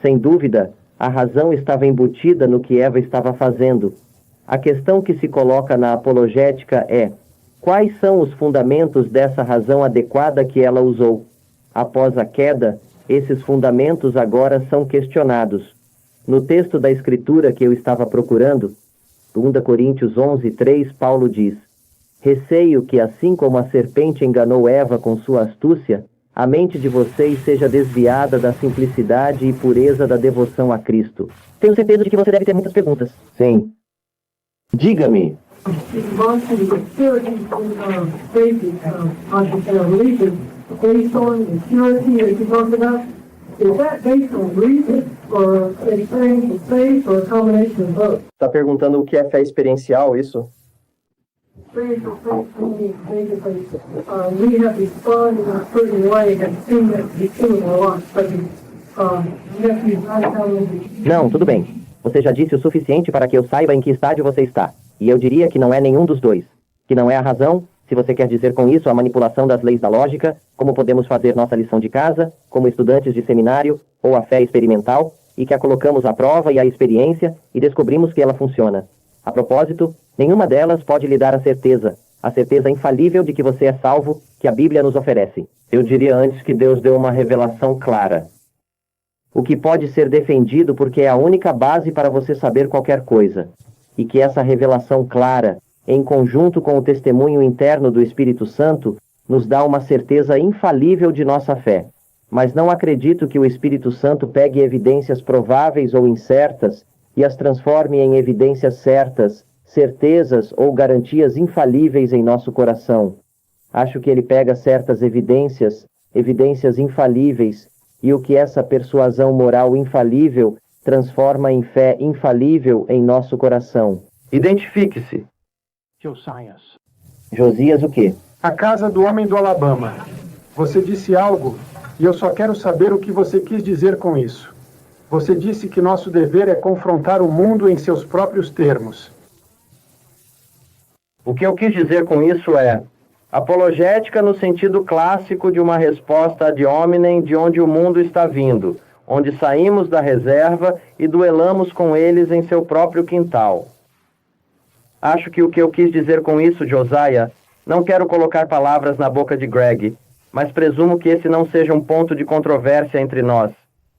Sem dúvida, a razão estava embutida no que Eva estava fazendo. A questão que se coloca na apologética é: quais são os fundamentos dessa razão adequada que ela usou? Após a queda, esses fundamentos agora são questionados. No texto da Escritura que eu estava procurando, 2 Coríntios 11:3, Paulo diz: receio que, assim como a serpente enganou Eva com sua astúcia, a mente de vocês seja desviada da simplicidade e pureza da devoção a Cristo. Tenho certeza de que você deve ter muitas perguntas. Sim. Diga-me. Está perguntando o que é fé experiencial, isso? Spiritual faith means basically we have responded in a certain way and seen that we do in our lives, but you have to be right down. Não, tudo bem. Você já disse o suficiente para que eu saiba em que estágio você está. E eu diria que não é nenhum dos dois. Que não é a razão, se você quer dizer com isso a manipulação das leis da lógica, como podemos fazer nossa lição de casa, como estudantes de seminário, ou a fé experimental, e que a colocamos à prova e à experiência, e descobrimos que ela funciona. A propósito, nenhuma delas pode lhe dar a certeza infalível de que você é salvo, que a Bíblia nos oferece. Eu diria antes que Deus deu uma revelação clara. O que pode ser defendido porque é a única base para você saber qualquer coisa. E que essa revelação clara, em conjunto com o testemunho interno do Espírito Santo, nos dá uma certeza infalível de nossa fé. Mas não acredito que o Espírito Santo pegue evidências prováveis ou incertas e as transforme em evidências certas, certezas ou garantias infalíveis em nosso coração. Acho que ele pega certas evidências infalíveis, e o que essa persuasão moral infalível transforma em fé infalível em nosso coração. Identifique-se. Josias. Josias o quê? A casa do homem do Alabama. Você disse algo, e eu só quero saber o que você quis dizer com isso. Você disse que nosso dever é confrontar o mundo em seus próprios termos. O que eu quis dizer com isso é apologética no sentido clássico de uma resposta ad hominem de onde o mundo está vindo, onde saímos da reserva e duelamos com eles em seu próprio quintal. Acho que o que eu quis dizer com isso, Josiah, não quero colocar palavras na boca de Greg, mas presumo que esse não seja um ponto de controvérsia entre nós.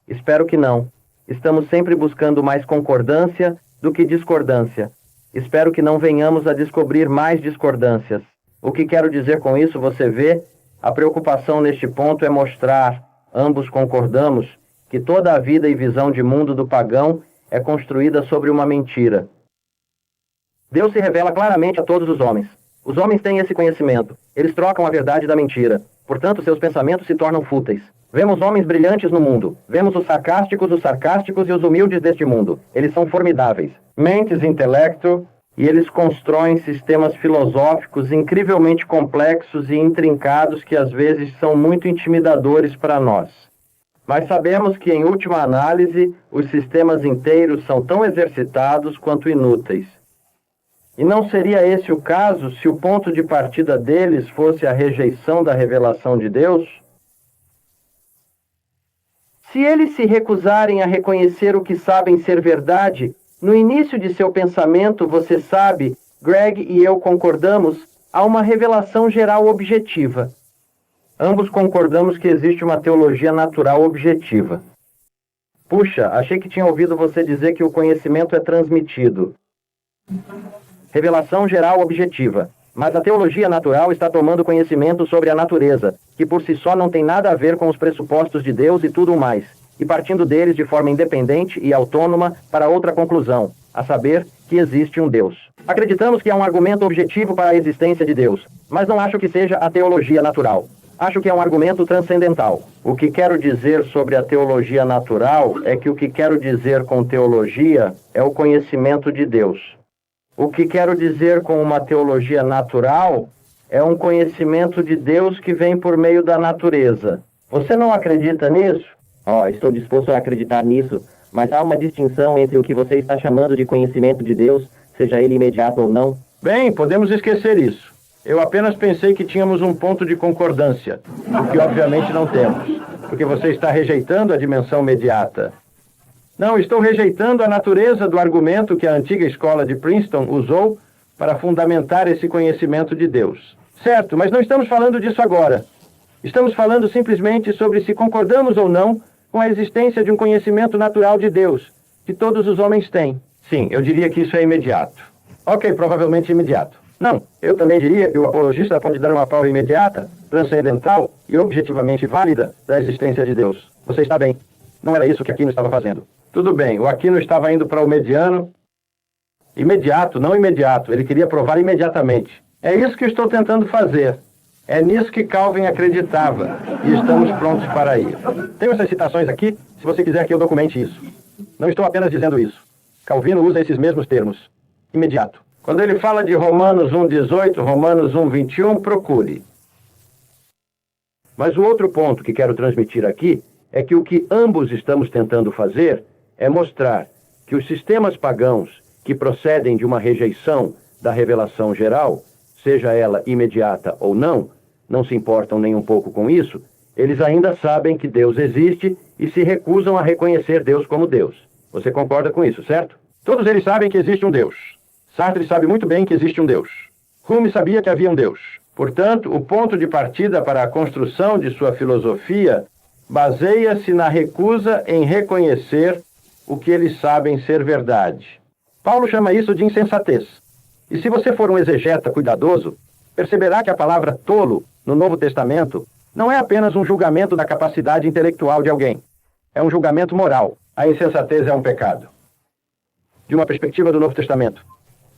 Espero que não. Estamos sempre buscando mais concordância do que discordância. Espero que não venhamos a descobrir mais discordâncias. O que quero dizer com isso, você vê? A preocupação neste ponto é mostrar, ambos concordamos, que toda a vida e visão de mundo do pagão é construída sobre uma mentira. Deus se revela claramente a todos os homens. Os homens têm esse conhecimento. Eles trocam a verdade da mentira. Portanto, seus pensamentos se tornam fúteis. Vemos homens brilhantes no mundo. Vemos os sarcásticos e os humildes deste mundo. Eles são formidáveis. Mentes intelecto, e eles constroem sistemas filosóficos incrivelmente complexos e intrincados que às vezes são muito intimidadores para nós. Mas sabemos que, em última análise, os sistemas inteiros são tão exercitados quanto inúteis. E não seria esse o caso se o ponto de partida deles fosse a rejeição da revelação de Deus? Se eles se recusarem a reconhecer o que sabem ser verdade, no início de seu pensamento, você sabe, Greg e eu concordamos, há uma revelação geral objetiva. Ambos concordamos que existe uma teologia natural objetiva. Puxa, achei que tinha ouvido você dizer que o conhecimento é transmitido. Revelação geral objetiva. Mas a teologia natural está tomando conhecimento sobre a natureza, que por si só não tem nada a ver com os pressupostos de Deus e tudo mais, e partindo deles de forma independente e autônoma para outra conclusão, a saber, que existe um Deus. Acreditamos que há um argumento objetivo para a existência de Deus, mas não acho que seja a teologia natural. Acho que é um argumento transcendental. O que quero dizer sobre a teologia natural é que o que quero dizer com teologia é o conhecimento de Deus. O que quero dizer com uma teologia natural é um conhecimento de Deus que vem por meio da natureza. Você não acredita nisso? Estou disposto a acreditar nisso, mas há uma distinção entre o que você está chamando de conhecimento de Deus, seja ele imediato ou não. Bem, podemos esquecer isso. Eu apenas pensei que tínhamos um ponto de concordância, o que obviamente não temos, porque você está rejeitando a dimensão imediata. Não, estou rejeitando a natureza do argumento que a antiga escola de Princeton usou para fundamentar esse conhecimento de Deus. Certo, mas não estamos falando disso agora. Estamos falando simplesmente sobre se concordamos ou não com a existência de um conhecimento natural de Deus, que todos os homens têm. Sim, eu diria que isso é imediato. Ok, provavelmente imediato. Não, eu também diria que o apologista pode dar uma prova imediata, transcendental e objetivamente válida da existência de Deus. Você está bem. Não era isso que Aquino estava fazendo. Tudo bem, o Aquino estava indo para o mediano. Imediato, não imediato. Ele queria provar imediatamente. É isso que eu estou tentando fazer. É nisso que Calvin acreditava. E estamos prontos para ir. Tenho essas citações aqui, se você quiser que eu documente isso. Não estou apenas dizendo isso. Calvino usa esses mesmos termos. Imediato. Quando ele fala de Romanos 1,18, Romanos 1,21, procure. Mas o outro ponto que quero transmitir aqui é que o que ambos estamos tentando fazer é mostrar que os sistemas pagãos que procedem de uma rejeição da revelação geral, seja ela imediata ou não se importam nem um pouco com isso, eles ainda sabem que Deus existe e se recusam a reconhecer Deus como Deus. Você concorda com isso, certo? Todos eles sabem que existe um Deus. Sartre sabe muito bem que existe um Deus. Hume sabia que havia um Deus. Portanto, o ponto de partida para a construção de sua filosofia baseia-se na recusa em reconhecer o que eles sabem ser verdade. Paulo chama isso de insensatez. E se você for um exegeta cuidadoso, perceberá que a palavra tolo, no Novo Testamento, não é apenas um julgamento da capacidade intelectual de alguém. É um julgamento moral. A insensatez é um pecado. De uma perspectiva do Novo Testamento.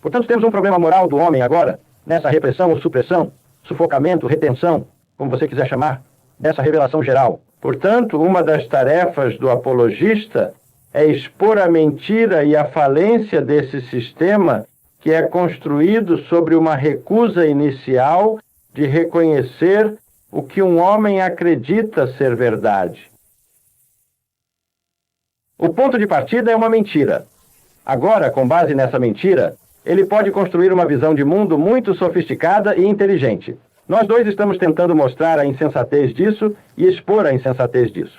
Portanto, temos um problema moral do homem agora, nessa repressão ou supressão, sufocamento, retenção, como você quiser chamar, dessa revelação geral. Portanto, uma das tarefas do apologista é expor a mentira e a falência desse sistema que é construído sobre uma recusa inicial de reconhecer o que um homem acredita ser verdade. O ponto de partida é uma mentira. Agora, com base nessa mentira, ele pode construir uma visão de mundo muito sofisticada e inteligente. Nós dois estamos tentando mostrar a insensatez disso e expor a insensatez disso.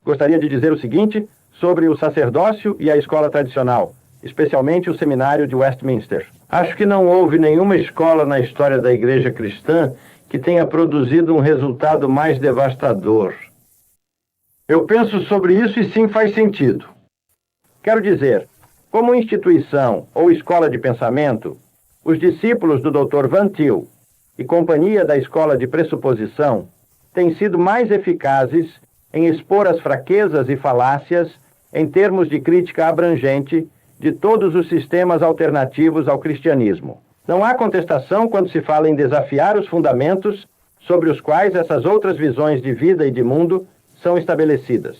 Gostaria de dizer o seguinte sobre o sacerdócio e a escola tradicional, especialmente o seminário de Westminster. Acho que não houve nenhuma escola na história da igreja cristã que tenha produzido um resultado mais devastador. Eu penso sobre isso e sim faz sentido. Quero dizer, como instituição ou escola de pensamento, os discípulos do Dr. Van Til e companhia da escola de pressuposição têm sido mais eficazes em expor as fraquezas e falácias em termos de crítica abrangente de todos os sistemas alternativos ao cristianismo. Não há contestação quando se fala em desafiar os fundamentos sobre os quais essas outras visões de vida e de mundo são estabelecidas.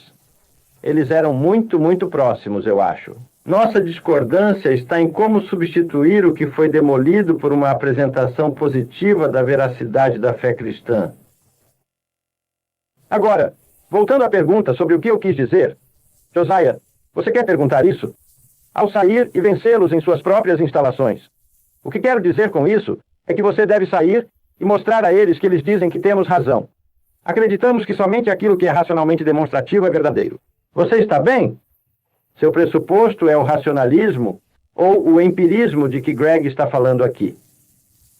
Eles eram muito, muito próximos, eu acho. Nossa discordância está em como substituir o que foi demolido por uma apresentação positiva da veracidade da fé cristã. Agora, voltando à pergunta sobre o que eu quis dizer, Josiah, você quer perguntar isso? Ao sair e vencê-los em suas próprias instalações. O que quero dizer com isso é que você deve sair e mostrar a eles que eles dizem que temos razão. Acreditamos que somente aquilo que é racionalmente demonstrativo é verdadeiro. Você está bem? Seu pressuposto é o racionalismo ou o empirismo de que Greg está falando aqui.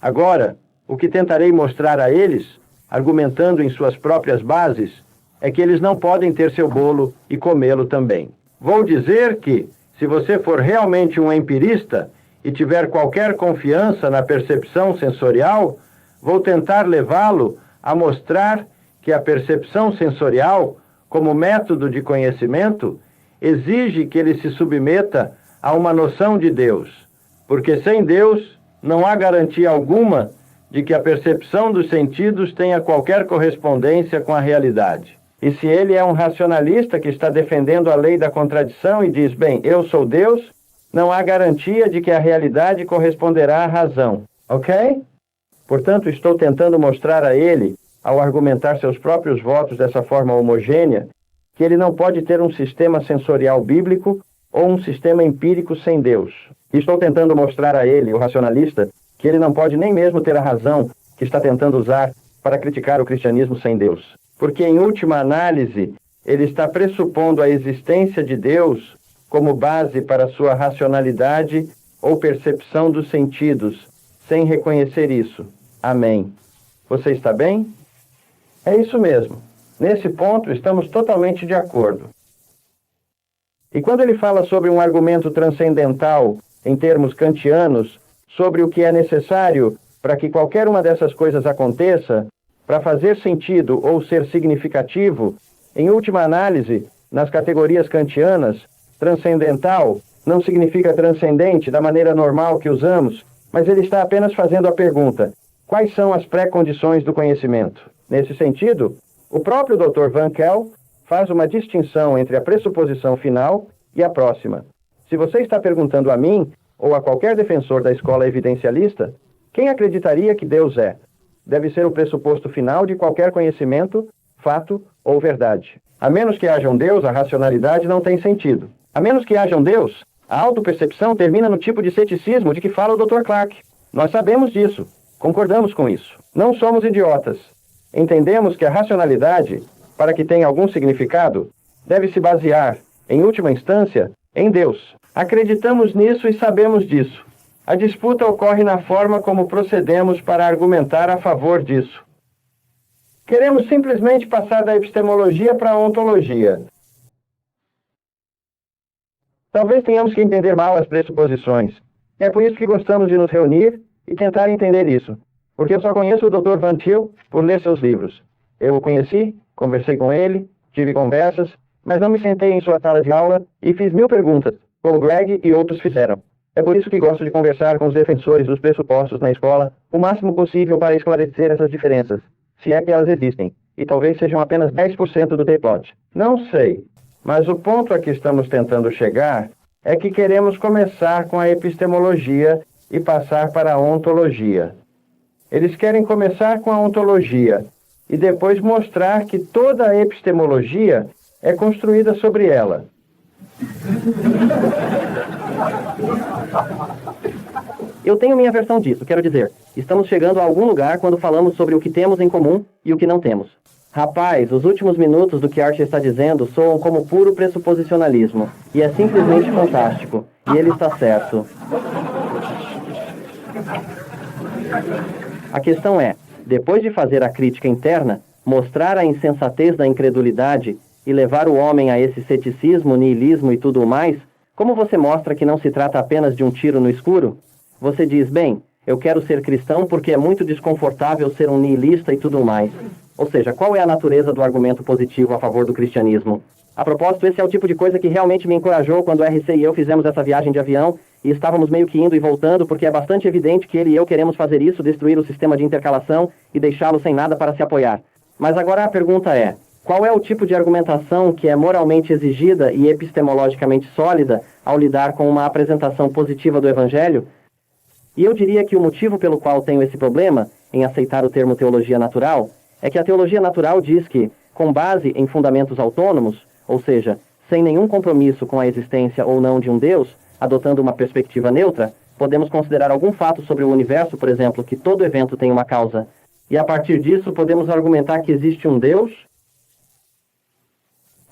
Agora, o que tentarei mostrar a eles, argumentando em suas próprias bases, é que eles não podem ter seu bolo e comê-lo também. Vou dizer que, se você for realmente um empirista e tiver qualquer confiança na percepção sensorial, vou tentar levá-lo a mostrar que a percepção sensorial, como método de conhecimento, exige que ele se submeta a uma noção de Deus, porque sem Deus não há garantia alguma de que a percepção dos sentidos tenha qualquer correspondência com a realidade. E se ele é um racionalista que está defendendo a lei da contradição e diz, bem, eu sou Deus, não há garantia de que a realidade corresponderá à razão, ok? Portanto, estou tentando mostrar a ele, ao argumentar seus próprios votos dessa forma homogênea, que ele não pode ter um sistema sensorial bíblico ou um sistema empírico sem Deus. E estou tentando mostrar a ele, o racionalista, que ele não pode nem mesmo ter a razão que está tentando usar para criticar o cristianismo sem Deus. Porque, em última análise, ele está pressupondo a existência de Deus como base para sua racionalidade ou percepção dos sentidos, sem reconhecer isso. Amém. Você está bem? É isso mesmo. Nesse ponto, estamos totalmente de acordo. E quando ele fala sobre um argumento transcendental, em termos kantianos, sobre o que é necessário para que qualquer uma dessas coisas aconteça, para fazer sentido ou ser significativo, em última análise, nas categorias kantianas, transcendental não significa transcendente da maneira normal que usamos, mas ele está apenas fazendo a pergunta: quais são as pré-condições do conhecimento? Nesse sentido, o próprio Dr. Van Kell faz uma distinção entre a pressuposição final e a próxima. Se você está perguntando a mim, ou a qualquer defensor da escola evidencialista, quem acreditaria que Deus é? Deve ser o pressuposto final de qualquer conhecimento, fato ou verdade. A menos que haja um Deus, a racionalidade não tem sentido. A menos que haja um Deus, a autopercepção termina no tipo de ceticismo de que fala o Dr. Clark. Nós sabemos disso. Concordamos com isso. Não somos idiotas. Entendemos que a racionalidade, para que tenha algum significado, deve se basear, em última instância, em Deus. Acreditamos nisso e sabemos disso. A disputa ocorre na forma como procedemos para argumentar a favor disso. Queremos simplesmente passar da epistemologia para a ontologia. Talvez tenhamos que entender mal as pressuposições. É por isso que gostamos de nos reunir e tentar entender isso. Porque eu só conheço o Dr. Van Til por ler seus livros. Eu o conheci, conversei com ele, tive conversas, mas não me sentei em sua sala de aula e fiz 1000 perguntas, como Greg e outros fizeram. É por isso que gosto de conversar com os defensores dos pressupostos na escola o máximo possível para esclarecer essas diferenças, se é que elas existem, e talvez sejam apenas 10% do T-plot. Não sei, mas o ponto a que estamos tentando chegar é que queremos começar com a epistemologia e passar para a ontologia. Eles querem começar com a ontologia e depois mostrar que toda a epistemologia é construída sobre ela. Eu tenho minha versão disso, quero dizer, estamos chegando a algum lugar quando falamos sobre o que temos em comum e o que não temos. Rapaz, os últimos minutos do que Archie está dizendo soam como puro pressuposicionalismo, e é simplesmente fantástico, e ele está certo. A questão é, depois de fazer a crítica interna, mostrar a insensatez da incredulidade e levar o homem a esse ceticismo, niilismo e tudo o mais, como você mostra que não se trata apenas de um tiro no escuro? Você diz, bem, eu quero ser cristão porque é muito desconfortável ser um niilista e tudo mais. Ou seja, qual é a natureza do argumento positivo a favor do cristianismo? A propósito, esse é o tipo de coisa que realmente me encorajou quando o RC e eu fizemos essa viagem de avião e estávamos meio que indo e voltando, porque é bastante evidente que ele e eu queremos fazer isso, destruir o sistema de intercalação e deixá-lo sem nada para se apoiar. Mas agora a pergunta é, qual é o tipo de argumentação que é moralmente exigida e epistemologicamente sólida ao lidar com uma apresentação positiva do Evangelho? E eu diria que o motivo pelo qual tenho esse problema em aceitar o termo teologia natural é que a teologia natural diz que, com base em fundamentos autônomos, ou seja, sem nenhum compromisso com a existência ou não de um Deus, adotando uma perspectiva neutra, podemos considerar algum fato sobre o universo, por exemplo, que todo evento tem uma causa, e a partir disso podemos argumentar que existe um Deus.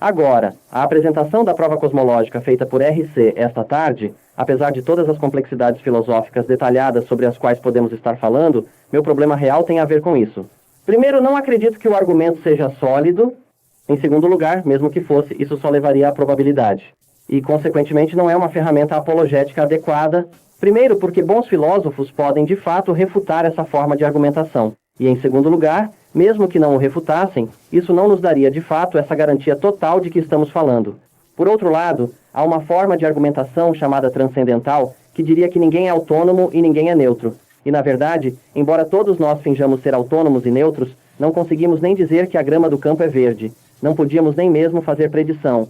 Agora, a apresentação da prova cosmológica feita por RC esta tarde, apesar de todas as complexidades filosóficas detalhadas sobre as quais podemos estar falando, meu problema real tem a ver com isso. Primeiro, não acredito que o argumento seja sólido. Em segundo lugar, mesmo que fosse, isso só levaria à probabilidade. E, consequentemente, não é uma ferramenta apologética adequada. Primeiro, porque bons filósofos podem, de fato, refutar essa forma de argumentação. E, em segundo lugar, mesmo que não o refutassem, isso não nos daria, de fato, essa garantia total de que estamos falando. Por outro lado, há uma forma de argumentação chamada transcendental que diria que ninguém é autônomo e ninguém é neutro. E, na verdade, embora todos nós finjamos ser autônomos e neutros, não conseguimos nem dizer que a grama do campo é verde. Não podíamos nem mesmo fazer predição.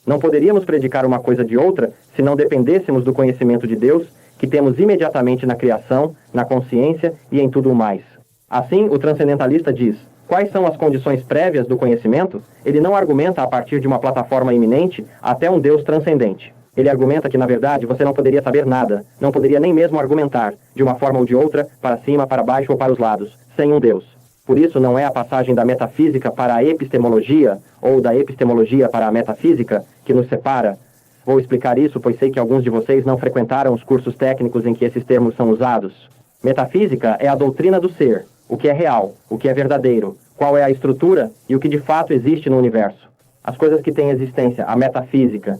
Não poderíamos predicar uma coisa de outra se não dependêssemos do conhecimento de Deus, que temos imediatamente na criação, na consciência e em tudo o mais. Assim, o transcendentalista diz, quais são as condições prévias do conhecimento? Ele não argumenta a partir de uma plataforma iminente até um Deus transcendente. Ele argumenta que, na verdade, você não poderia saber nada, não poderia nem mesmo argumentar, de uma forma ou de outra, para cima, para baixo ou para os lados, sem um Deus. Por isso, não é a passagem da metafísica para a epistemologia, ou da epistemologia para a metafísica, que nos separa. Vou explicar isso, pois sei que alguns de vocês não frequentaram os cursos técnicos em que esses termos são usados. Metafísica é a doutrina do ser, o que é real, o que é verdadeiro, qual é a estrutura e o que de fato existe no universo. As coisas que têm existência, a metafísica.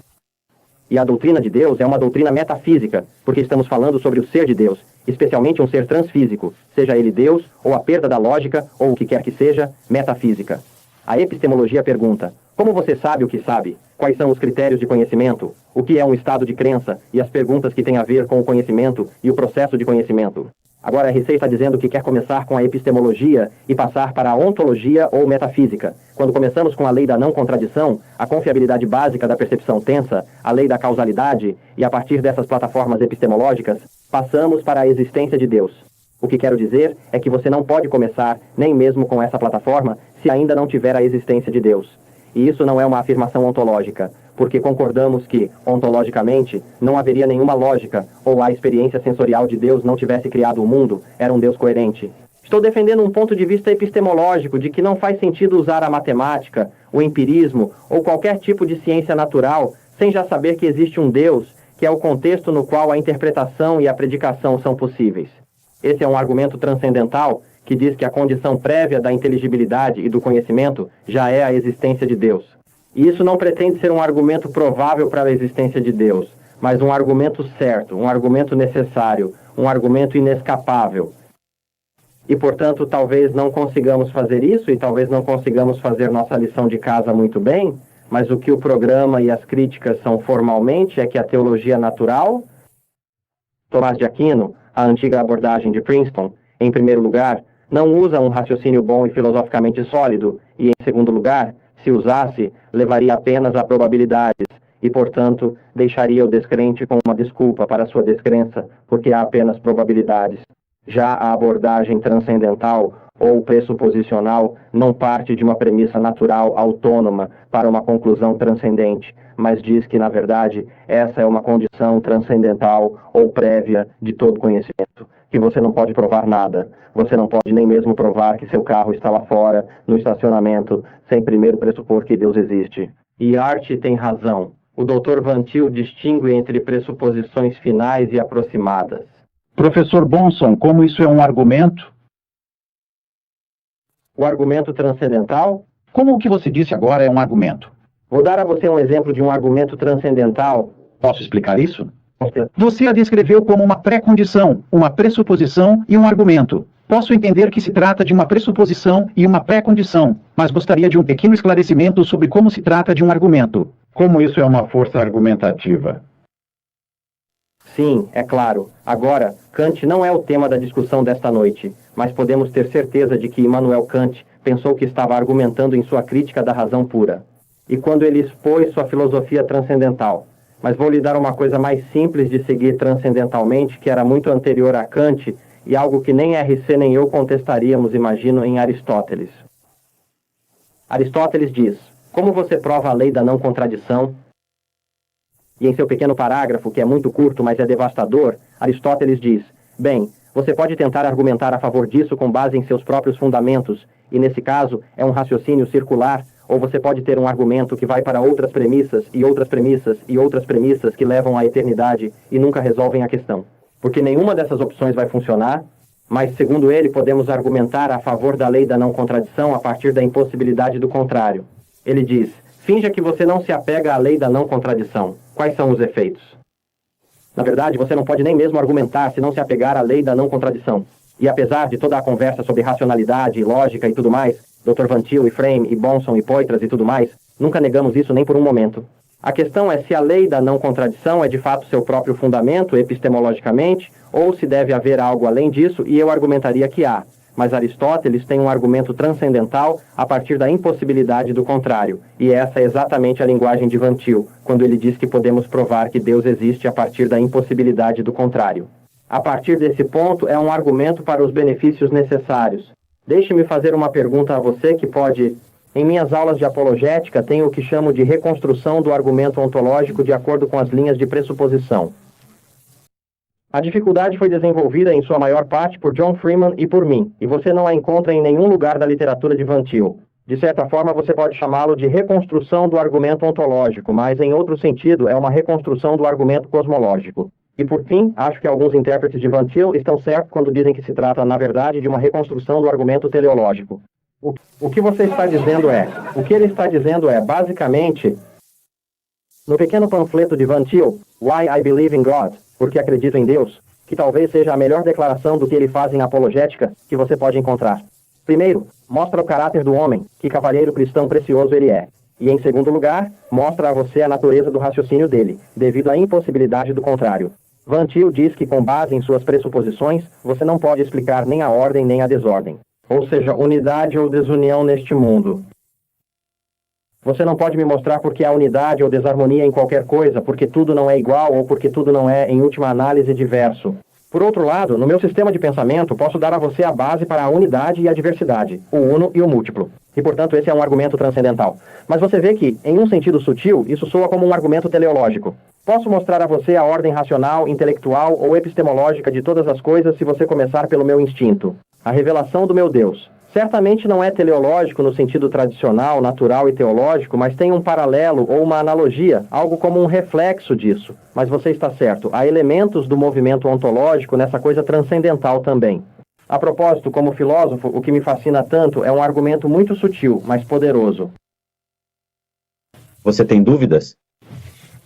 E a doutrina de Deus é uma doutrina metafísica, porque estamos falando sobre o ser de Deus, especialmente um ser transfísico, seja ele Deus, ou a perda da lógica, ou o que quer que seja, metafísica. A epistemologia pergunta: como você sabe o que sabe? Quais são os critérios de conhecimento? O que é um estado de crença? E as perguntas que têm a ver com o conhecimento e o processo de conhecimento. Agora a RC está dizendo que quer começar com a epistemologia e passar para a ontologia ou metafísica. Quando começamos com a lei da não contradição, a confiabilidade básica da percepção tensa, a lei da causalidade, e a partir dessas plataformas epistemológicas, passamos para a existência de Deus. O que quero dizer é que você não pode começar, nem mesmo com essa plataforma, se ainda não tiver a existência de Deus. E isso não é uma afirmação ontológica, porque concordamos que, ontologicamente, não haveria nenhuma lógica, ou a experiência sensorial de Deus não tivesse criado o mundo, era um Deus coerente. Estou defendendo um ponto de vista epistemológico de que não faz sentido usar a matemática, o empirismo ou qualquer tipo de ciência natural sem já saber que existe um Deus, que é o contexto no qual a interpretação e a predicação são possíveis. Esse é um argumento transcendental que diz que a condição prévia da inteligibilidade e do conhecimento já é a existência de Deus. E isso não pretende ser um argumento provável para a existência de Deus, mas um argumento certo, um argumento necessário, um argumento inescapável. E, portanto, talvez não consigamos fazer isso e talvez não consigamos fazer nossa lição de casa muito bem, mas o que o programa e as críticas são formalmente é que a teologia natural, Tomás de Aquino, a antiga abordagem de Princeton, em primeiro lugar, não usa um raciocínio bom e filosoficamente sólido, e, em segundo lugar, se usasse, levaria apenas a probabilidades, e, portanto, deixaria o descrente com uma desculpa para sua descrença, porque há apenas probabilidades. Já a abordagem transcendental, ou pressuposicional, não parte de uma premissa natural autônoma para uma conclusão transcendente, mas diz que, na verdade, essa é uma condição transcendental ou prévia de todo conhecimento, que você não pode provar nada. Você não pode nem mesmo provar que seu carro está lá fora, no estacionamento, sem primeiro pressupor que Deus existe. E Art tem razão. O Dr. Van Til distingue entre pressuposições finais e aproximadas. Professor Bonson, como isso é um argumento? O argumento transcendental? Como o que você disse agora é um argumento? Vou dar a você um exemplo de um argumento transcendental. Posso explicar isso? Você a descreveu como uma pré-condição, uma pressuposição e um argumento. Posso entender que se trata de uma pressuposição e uma pré-condição, mas gostaria de um pequeno esclarecimento sobre como se trata de um argumento. Como isso é uma força argumentativa? Sim, é claro. Agora, Kant não é o tema da discussão desta noite, mas podemos ter certeza de que Immanuel Kant pensou que estava argumentando em sua crítica da razão pura. E quando ele expôs sua filosofia transcendental. Mas vou lhe dar uma coisa mais simples de seguir transcendentalmente, que era muito anterior a Kant, e algo que nem RC nem eu contestaríamos, imagino, em Aristóteles. Aristóteles diz: como você prova a lei da não contradição? E em seu pequeno parágrafo, que é muito curto, mas é devastador, Aristóteles diz: bem, você pode tentar argumentar a favor disso com base em seus próprios fundamentos, e nesse caso é um raciocínio circular, ou você pode ter um argumento que vai para outras premissas, e outras premissas, e outras premissas que levam à eternidade e nunca resolvem a questão. Porque nenhuma dessas opções vai funcionar, mas, segundo ele, podemos argumentar a favor da lei da não contradição a partir da impossibilidade do contrário. Ele diz: finja que você não se apega à lei da não contradição. Quais são os efeitos? Na verdade, você não pode nem mesmo argumentar se não se apegar à lei da não contradição. E apesar de toda a conversa sobre racionalidade, lógica e tudo mais, Dr. Van Til e Frame e Bonson e Poitras e tudo mais, nunca negamos isso nem por um momento. A questão é se a lei da não contradição é de fato seu próprio fundamento epistemologicamente, ou se deve haver algo além disso, e eu argumentaria que há. Mas Aristóteles tem um argumento transcendental a partir da impossibilidade do contrário, e essa é exatamente a linguagem de Van Til, quando ele diz que podemos provar que Deus existe a partir da impossibilidade do contrário. A partir desse ponto, é um argumento para os benefícios necessários. Deixe-me fazer uma pergunta a você que pode... Em minhas aulas de apologética, tenho o que chamo de reconstrução do argumento ontológico de acordo com as linhas de pressuposição. A dificuldade foi desenvolvida em sua maior parte por John Freeman e por mim, e você não a encontra em nenhum lugar da literatura de Van Til. De certa forma, você pode chamá-lo de reconstrução do argumento ontológico, mas, em outro sentido, é uma reconstrução do argumento cosmológico. E, por fim, acho que alguns intérpretes de Van Til estão certos quando dizem que se trata, na verdade, de uma reconstrução do argumento teleológico. O que você está dizendo o que ele está dizendo é, basicamente, no pequeno panfleto de Van Til, Why I Believe in God, Porque Acredito em Deus, que talvez seja a melhor declaração do que ele faz em apologética que você pode encontrar. Primeiro, mostra o caráter do homem, que cavalheiro cristão precioso ele é. E, em segundo lugar, mostra a você a natureza do raciocínio dele, devido à impossibilidade do contrário. Van Til diz que, com base em suas pressuposições, você não pode explicar nem a ordem nem a desordem. Ou seja, unidade ou desunião neste mundo. Você não pode me mostrar porque há unidade ou desarmonia em qualquer coisa, porque tudo não é igual ou porque tudo não é, em última análise, diverso. Por outro lado, no meu sistema de pensamento, posso dar a você a base para a unidade e a diversidade, o uno e o múltiplo. E, portanto, esse é um argumento transcendental. Mas você vê que, em um sentido sutil, isso soa como um argumento teleológico. Posso mostrar a você a ordem racional, intelectual ou epistemológica de todas as coisas se você começar pelo meu instinto. A revelação do meu Deus. Certamente não é teleológico no sentido tradicional, natural e teológico, mas tem um paralelo ou uma analogia, algo como um reflexo disso. Mas você está certo, há elementos do movimento ontológico nessa coisa transcendental também. A propósito, como filósofo, o que me fascina tanto é um argumento muito sutil, mas poderoso. Você tem dúvidas?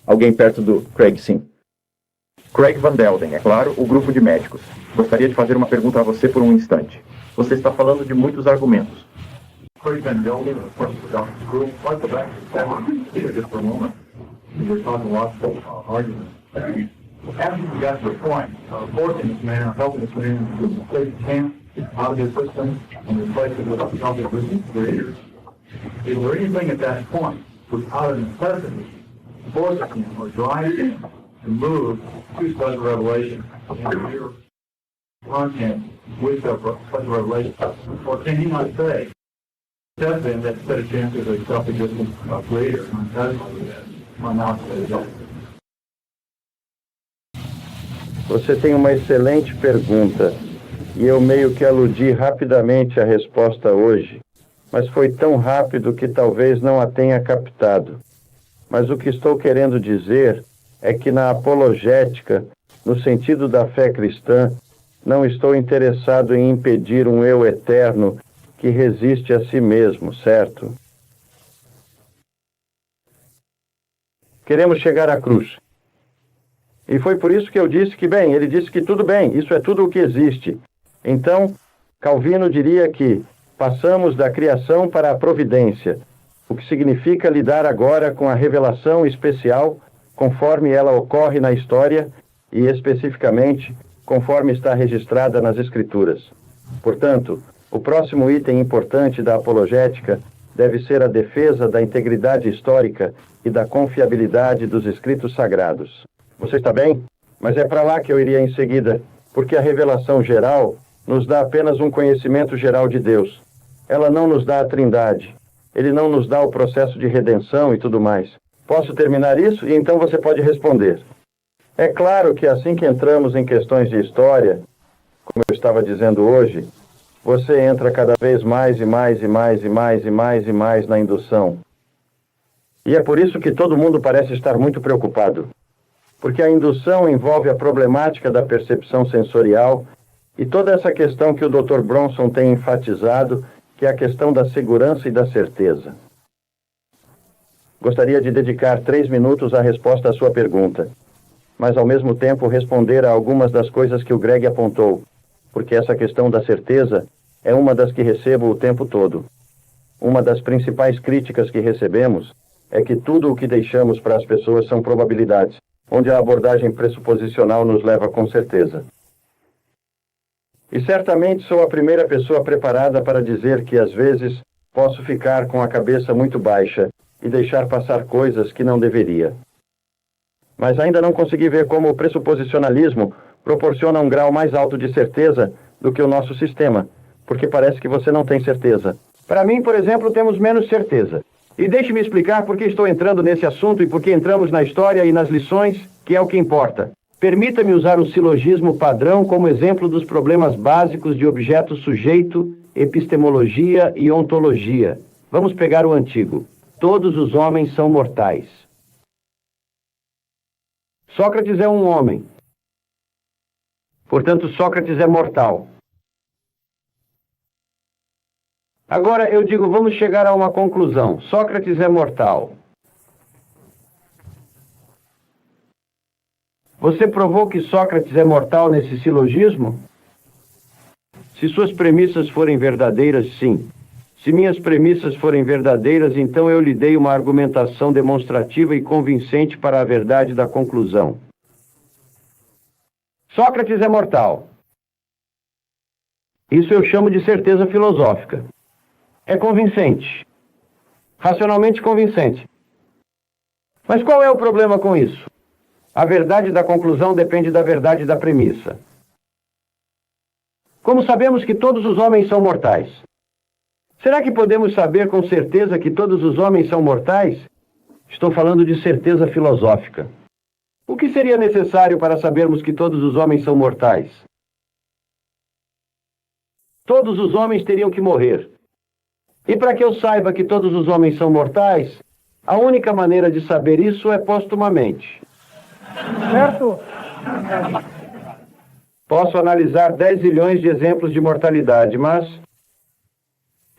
Alguém perto do Craig, sim. Craig Van Delden, é claro, o grupo de médicos. Gostaria de fazer uma pergunta a você por um instante. Você está falando de muitos argumentos. Craig Van Delden, of course, the doctor's group. Like the back of just for a moment. You're talking lots of arguments. After you got to the point of forcing this man, helping this man to take the camp out of his system and replace it with something with his creators, is there anything at that point which out of necessity forces him or drives him to move to such a revelation and your content with such a revelation? Or can he not say, tell them that set a chance of a self-existent creator, and that's my mouth is open. Você tem uma excelente pergunta, e eu meio que aludi rapidamente a resposta hoje, mas foi tão rápido que talvez não a tenha captado. Mas o que estou querendo dizer é que na apologética, no sentido da fé cristã, não estou interessado em impedir um eu eterno que resiste a si mesmo, certo? Queremos chegar à cruz. E foi por isso que eu disse que, bem, ele disse que tudo bem, isso é tudo o que existe. Então, Calvino diria que passamos da criação para a providência, o que significa lidar agora com a revelação especial, conforme ela ocorre na história e, especificamente, conforme está registrada nas Escrituras. Portanto, o próximo item importante da apologética deve ser a defesa da integridade histórica e da confiabilidade dos escritos sagrados. Você está bem? Mas é para lá que eu iria em seguida, porque a revelação geral nos dá apenas um conhecimento geral de Deus. Ela não nos dá a Trindade. Ele não nos dá o processo de redenção e tudo mais. Posso terminar isso? E então você pode responder. É claro que assim que entramos em questões de história, como eu estava dizendo hoje, você entra cada vez mais e mais e mais e mais e mais e mais na indução. E é por isso que todo mundo parece estar muito preocupado. Porque a indução envolve a problemática da percepção sensorial e toda essa questão que o Dr. Bronson tem enfatizado, que é a questão da segurança e da certeza. Gostaria de dedicar 3 minutos à resposta à sua pergunta, mas ao mesmo tempo responder a algumas das coisas que o Greg apontou, porque essa questão da certeza é uma das que recebo o tempo todo. Uma das principais críticas que recebemos é que tudo o que deixamos para as pessoas são probabilidades, onde a abordagem pressuposicional nos leva com certeza. E certamente sou a primeira pessoa preparada para dizer que, às vezes, posso ficar com a cabeça muito baixa e deixar passar coisas que não deveria. Mas ainda não consegui ver como o pressuposicionalismo proporciona um grau mais alto de certeza do que o nosso sistema, porque parece que você não tem certeza. Para mim, por exemplo, temos menos certeza. E deixe-me explicar por que estou entrando nesse assunto e por que entramos na história e nas lições, que é o que importa. Permita-me usar o silogismo padrão como exemplo dos problemas básicos de objeto-sujeito, epistemologia e ontologia. Vamos pegar o antigo. Todos os homens são mortais. Sócrates é um homem. Portanto, Sócrates é mortal. Agora eu digo, vamos chegar a uma conclusão. Sócrates é mortal. Você provou que Sócrates é mortal nesse silogismo? Se suas premissas forem verdadeiras, sim. Se minhas premissas forem verdadeiras, então eu lhe dei uma argumentação demonstrativa e convincente para a verdade da conclusão. Sócrates é mortal. Isso eu chamo de certeza filosófica. É convincente. Racionalmente convincente. Mas qual é o problema com isso? A verdade da conclusão depende da verdade da premissa. Como sabemos que todos os homens são mortais? Será que podemos saber com certeza que todos os homens são mortais? Estou falando de certeza filosófica. O que seria necessário para sabermos que todos os homens são mortais? Todos os homens teriam que morrer. E para que eu saiba que todos os homens são mortais, a única maneira de saber isso é postumamente. Certo? Posso analisar 10 zilhões de exemplos de mortalidade, mas...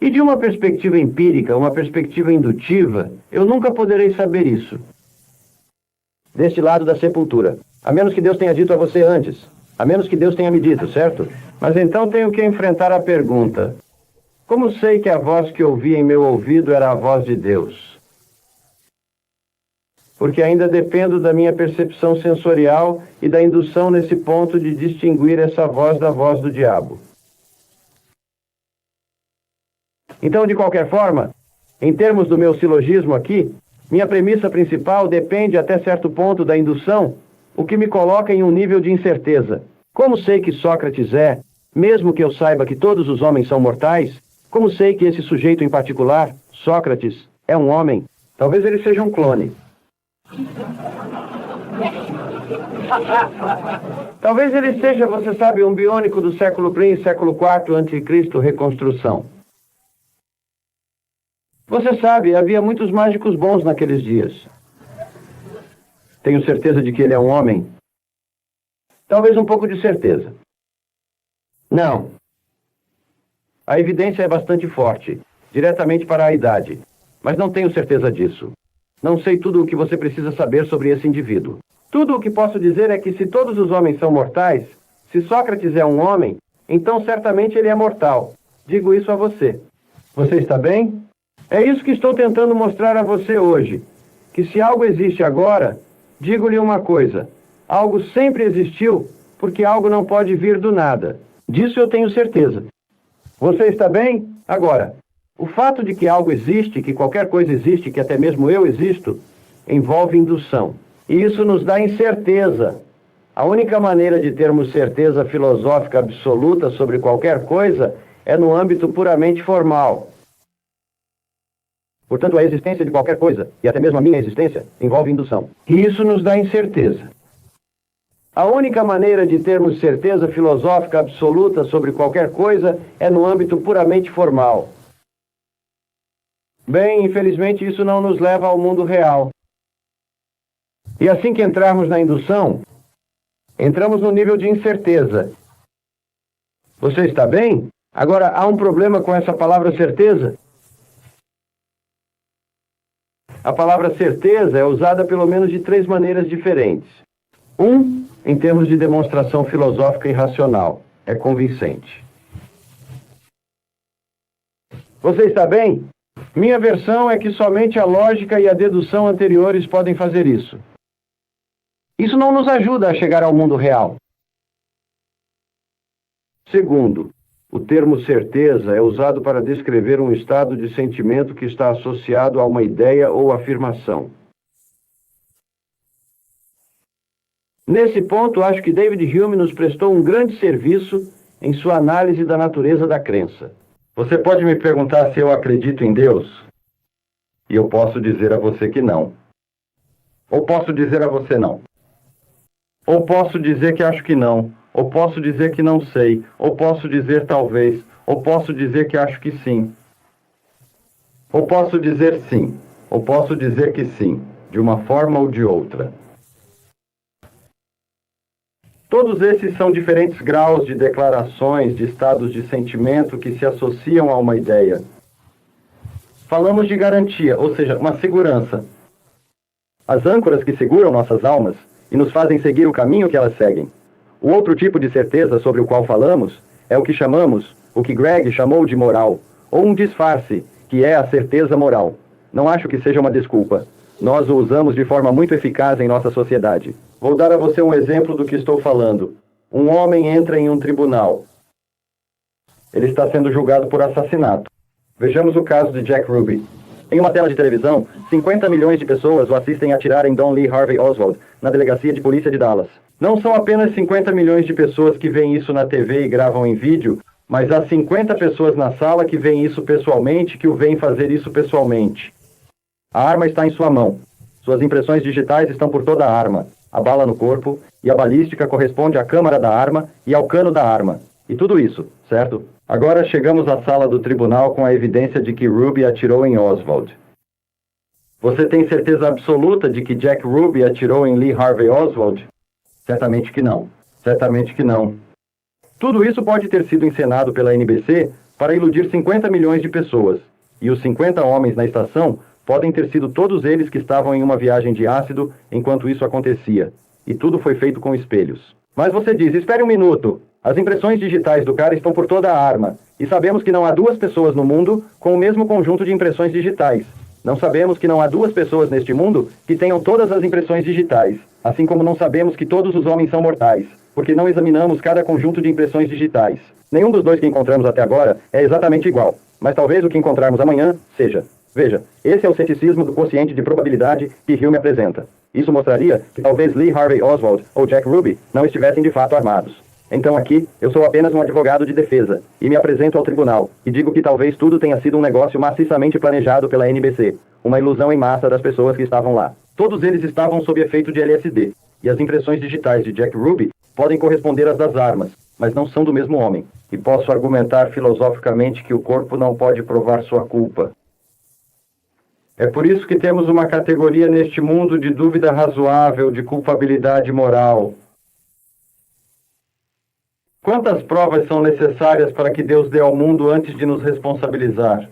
E de uma perspectiva empírica, uma perspectiva indutiva, eu nunca poderei saber isso. Deste lado da sepultura. A menos que Deus tenha dito a você antes. A menos que Deus tenha me dito, certo? Mas então tenho que enfrentar a pergunta: como sei que a voz que ouvi em meu ouvido era a voz de Deus? Porque ainda dependo da minha percepção sensorial e da indução nesse ponto de distinguir essa voz da voz do diabo. Então, de qualquer forma, em termos do meu silogismo aqui, minha premissa principal depende até certo ponto da indução, o que me coloca em um nível de incerteza. Como sei que Sócrates é, mesmo que eu saiba que todos os homens são mortais, como sei que esse sujeito em particular, Sócrates, é um homem? Talvez ele seja um clone. Talvez ele seja, você sabe, um biônico do século I, século IV a.C., reconstrução. Você sabe, havia muitos mágicos bons naqueles dias. Tenho certeza de que ele é um homem? Talvez um pouco de certeza. Não. A evidência é bastante forte, diretamente para a idade, mas não tenho certeza disso. Não sei tudo o que você precisa saber sobre esse indivíduo. Tudo o que posso dizer é que se todos os homens são mortais, se Sócrates é um homem, então certamente ele é mortal. Digo isso a você. Você está bem? É isso que estou tentando mostrar a você hoje. Que se algo existe agora, digo-lhe uma coisa. Algo sempre existiu, porque algo não pode vir do nada. Disso eu tenho certeza. Você está bem? Agora, o fato de que algo existe, que qualquer coisa existe, que até mesmo eu existo, envolve indução. E isso nos dá incerteza. A única maneira de termos certeza filosófica absoluta sobre qualquer coisa é no âmbito puramente formal. Portanto, a existência de qualquer coisa, e até mesmo a minha existência, envolve indução. E isso nos dá incerteza. A única maneira de termos certeza filosófica absoluta sobre qualquer coisa é no âmbito puramente formal. Bem, infelizmente isso não nos leva ao mundo real. E assim que entrarmos na indução, entramos no nível de incerteza. Você está bem? Agora, há um problema com essa palavra certeza. A palavra certeza é usada pelo menos de 3 maneiras diferentes. Em termos de demonstração filosófica e racional, é convincente. Você está bem? Minha versão é que somente a lógica e a dedução anteriores podem fazer isso. Isso não nos ajuda a chegar ao mundo real. Segundo, o termo certeza é usado para descrever um estado de sentimento que está associado a uma ideia ou afirmação. Nesse ponto, acho que David Hume nos prestou um grande serviço em sua análise da natureza da crença. Você pode me perguntar se eu acredito em Deus? E eu posso dizer a você que não. Ou posso dizer a você não. Ou posso dizer que acho que não. Ou posso dizer que não sei. Ou posso dizer talvez. Ou posso dizer que acho que sim. Ou posso dizer sim, ou posso dizer que sim, de uma forma ou de outra. Todos esses são diferentes graus de declarações, de estados de sentimento que se associam a uma ideia. Falamos de garantia, ou seja, uma segurança. As âncoras que seguram nossas almas e nos fazem seguir o caminho que elas seguem. O outro tipo de certeza sobre o qual falamos é o que chamamos, o que Greg chamou de moral, ou um disfarce, que é a certeza moral. Não acho que seja uma desculpa. Nós o usamos de forma muito eficaz em nossa sociedade. Vou dar a você um exemplo do que estou falando. Um homem entra em um tribunal. Ele está sendo julgado por assassinato. Vejamos o caso de Jack Ruby. Em uma tela de televisão, 50 milhões de pessoas o assistem atirar em Don Lee Harvey Oswald, na delegacia de polícia de Dallas. Não são apenas 50 milhões de pessoas que veem isso na TV e gravam em vídeo, mas há 50 pessoas na sala que veem isso pessoalmente, que o veem fazer isso pessoalmente. A arma está em sua mão. Suas impressões digitais estão por toda a arma. A bala no corpo, e a balística corresponde à câmara da arma e ao cano da arma. E tudo isso, certo? Agora chegamos à sala do tribunal com a evidência de que Ruby atirou em Oswald. Você tem certeza absoluta de que Jack Ruby atirou em Lee Harvey Oswald? Certamente que não. Certamente que não. Tudo isso pode ter sido encenado pela NBC para iludir 50 milhões de pessoas. E os 50 homens na estação podem ter sido todos eles que estavam em uma viagem de ácido enquanto isso acontecia. E tudo foi feito com espelhos. Mas você diz, espere um minuto. As impressões digitais do cara estão por toda a arma. E sabemos que não há duas pessoas no mundo com o mesmo conjunto de impressões digitais. Não sabemos que não há duas pessoas neste mundo que tenham todas as impressões digitais. Assim como não sabemos que todos os homens são mortais. Porque não examinamos cada conjunto de impressões digitais. Nenhum dos dois que encontramos até agora é exatamente igual. Mas talvez o que encontrarmos amanhã seja. Veja, esse é o ceticismo do quociente de probabilidade que Hume apresenta. Isso mostraria que talvez Lee Harvey Oswald ou Jack Ruby não estivessem de fato armados. Então aqui, eu sou apenas um advogado de defesa, e me apresento ao tribunal, e digo que talvez tudo tenha sido um negócio maciçamente planejado pela NBC, uma ilusão em massa das pessoas que estavam lá. Todos eles estavam sob efeito de LSD, e as impressões digitais de Jack Ruby podem corresponder às das armas, mas não são do mesmo homem. E posso argumentar filosoficamente que o corpo não pode provar sua culpa. É por isso que temos uma categoria neste mundo de dúvida razoável, de culpabilidade moral. Quantas provas são necessárias para que Deus dê ao mundo antes de nos responsabilizar?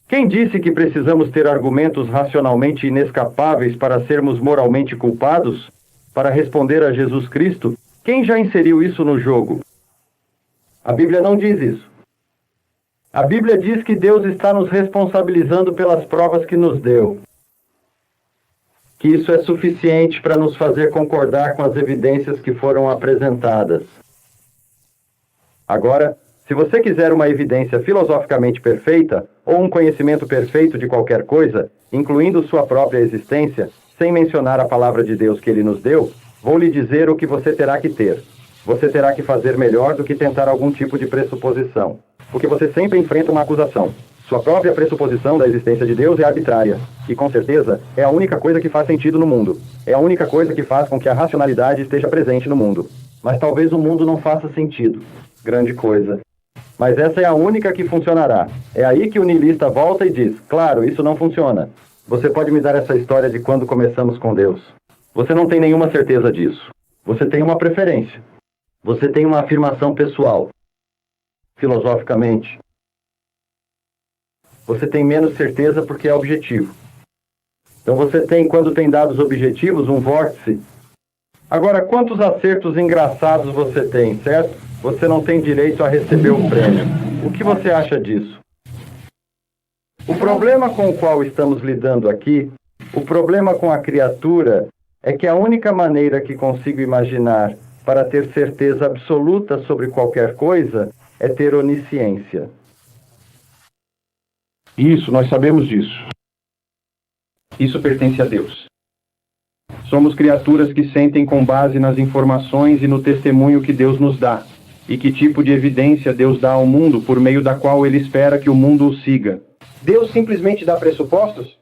Quem disse que precisamos ter argumentos racionalmente inescapáveis para sermos moralmente culpados? Para responder a Jesus Cristo? Quem já inseriu isso no jogo? A Bíblia não diz isso. A Bíblia diz que Deus está nos responsabilizando pelas provas que nos deu. Que isso é suficiente para nos fazer concordar com as evidências que foram apresentadas. Agora, se você quiser uma evidência filosoficamente perfeita, ou um conhecimento perfeito de qualquer coisa, incluindo sua própria existência, sem mencionar a palavra de Deus que Ele nos deu, vou lhe dizer o que você terá que ter. Você terá que fazer melhor do que tentar algum tipo de pressuposição. Porque você sempre enfrenta uma acusação. Sua própria pressuposição da existência de Deus é arbitrária. E com certeza é a única coisa que faz sentido no mundo. É a única coisa que faz com que a racionalidade esteja presente no mundo. Mas talvez o mundo não faça sentido. Grande coisa. Mas essa é a única que funcionará. É aí que o niilista volta e diz, claro, isso não funciona. Você pode me dar essa história de quando começamos com Deus? Você não tem nenhuma certeza disso. Você tem uma preferência. Você tem uma afirmação pessoal. Filosoficamente. Você tem menos certeza porque é objetivo. Então você tem, quando tem dados objetivos, um vórtice. Agora, quantos acertos engraçados você tem, certo? Você não tem direito a receber o prêmio. O que você acha disso? O problema com o qual estamos lidando aqui, o problema com a criatura, é que a única maneira que consigo imaginar para ter certeza absoluta sobre qualquer coisa é ter onisciência. Isso, nós sabemos disso. Isso pertence a Deus. Somos criaturas que sentem com base nas informações e no testemunho que Deus nos dá. E que tipo de evidência Deus dá ao mundo por meio da qual Ele espera que o mundo o siga. Deus simplesmente dá pressupostos?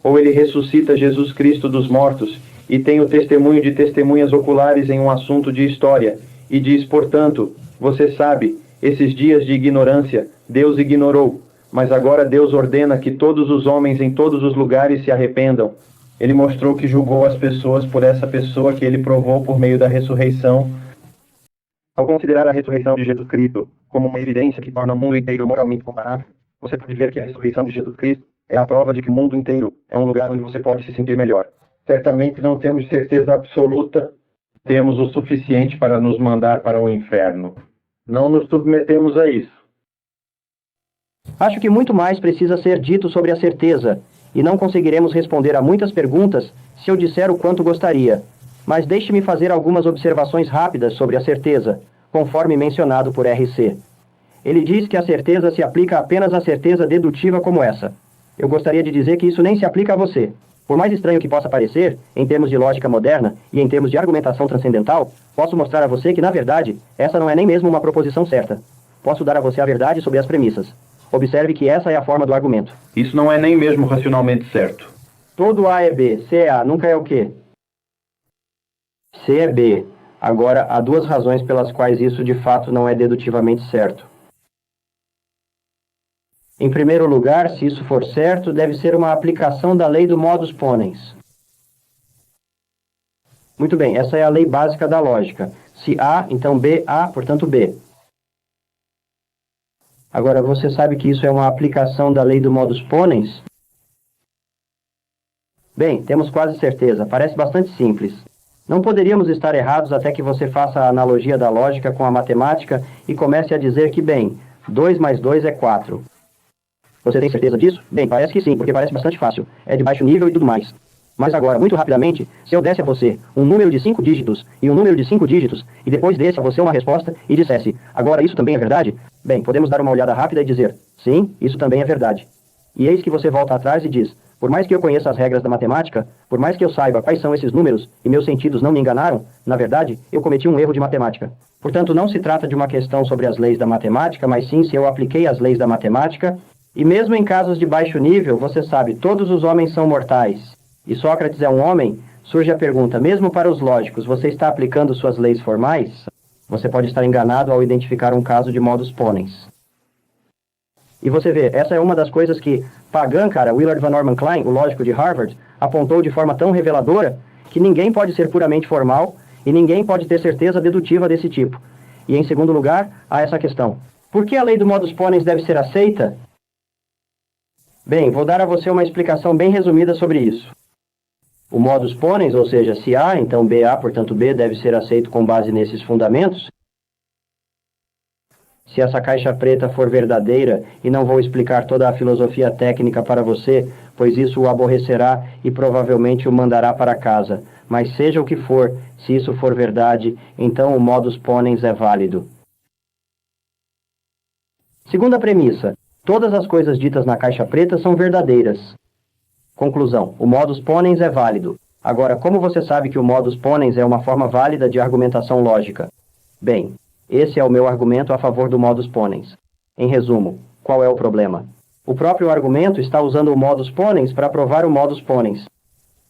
Ou Ele ressuscita Jesus Cristo dos mortos e tem o testemunho de testemunhas oculares em um assunto de história e diz, portanto, você sabe, Esses dias de ignorância, Deus ignorou, mas agora Deus ordena que todos os homens em todos os lugares se arrependam. Ele mostrou que julgou as pessoas por essa pessoa que ele provou por meio da ressurreição. Ao considerar a ressurreição de Jesus Cristo como uma evidência que torna o mundo inteiro moralmente comparável, você pode ver que a ressurreição de Jesus Cristo é a prova de que o mundo inteiro é um lugar onde você pode se sentir melhor. Certamente não temos certeza absoluta, temos o suficiente para nos mandar para o inferno. Não nos submetemos a isso. Acho que muito mais precisa ser dito sobre a certeza, e não conseguiremos responder a muitas perguntas se eu disser o quanto gostaria. Mas deixe-me fazer algumas observações rápidas sobre a certeza, conforme mencionado por RC. Ele diz que a certeza se aplica apenas à certeza dedutiva como essa. Eu gostaria de dizer que isso nem se aplica a você. Por mais estranho que possa parecer, em termos de lógica moderna e em termos de argumentação transcendental, posso mostrar a você que, na verdade, essa não é nem mesmo uma proposição certa. Posso dar a você a verdade sobre as premissas. Observe que essa é a forma do argumento. Isso não é nem mesmo racionalmente certo. Todo A é B, C é A, nunca é o quê? C é B. Agora, há duas razões pelas quais isso de fato não é dedutivamente certo. Em primeiro lugar, se isso for certo, deve ser uma aplicação da lei do modus ponens. Muito bem, essa é a lei básica da lógica. Se A, então B, A, portanto B. Agora, você sabe que isso é uma aplicação da lei do modus ponens? Bem, temos quase certeza. Parece bastante simples. Não poderíamos estar errados até que você faça a analogia da lógica com a matemática e comece a dizer que, bem, 2 mais 2 é 4. Você tem certeza disso? Bem, parece que sim, porque parece bastante fácil. É de baixo nível e tudo mais. Mas agora, muito rapidamente, se eu desse a você um número de 5 dígitos e um número de 5 dígitos, e depois desse a você uma resposta e dissesse, agora isso também é verdade? Bem, podemos dar uma olhada rápida e dizer, sim, isso também é verdade. E eis que você volta atrás e diz, por mais que eu conheça as regras da matemática, por mais que eu saiba quais são esses números e meus sentidos não me enganaram, na verdade, eu cometi um erro de matemática. Portanto, não se trata de uma questão sobre as leis da matemática, mas sim se eu apliquei as leis da matemática. E mesmo em casos de baixo nível, você sabe, todos os homens são mortais. E Sócrates é um homem, surge a pergunta, mesmo para os lógicos, você está aplicando suas leis formais? Você pode estar enganado ao identificar um caso de modus ponens. E você vê, essa é uma das coisas que Pagan, Willard Van Orman Klein, o lógico de Harvard, apontou de forma tão reveladora que ninguém pode ser puramente formal e ninguém pode ter certeza dedutiva desse tipo. E em segundo lugar, há essa questão. Por que a lei do modus ponens deve ser aceita? Bem, vou dar a você uma explicação bem resumida sobre isso. O modus ponens, ou seja, se A, então BA, portanto B, deve ser aceito com base nesses fundamentos. Se essa caixa preta for verdadeira, e não vou explicar toda a filosofia técnica para você, pois isso o aborrecerá e provavelmente o mandará para casa. Mas seja o que for, se isso for verdade, então o modus ponens é válido. Segunda premissa. Todas as coisas ditas na caixa preta são verdadeiras. Conclusão. O modus ponens é válido. Agora, como você sabe que o modus ponens é uma forma válida de argumentação lógica? Bem, esse é o meu argumento a favor do modus ponens. Em resumo, qual é o problema? O próprio argumento está usando o modus ponens para provar o modus ponens.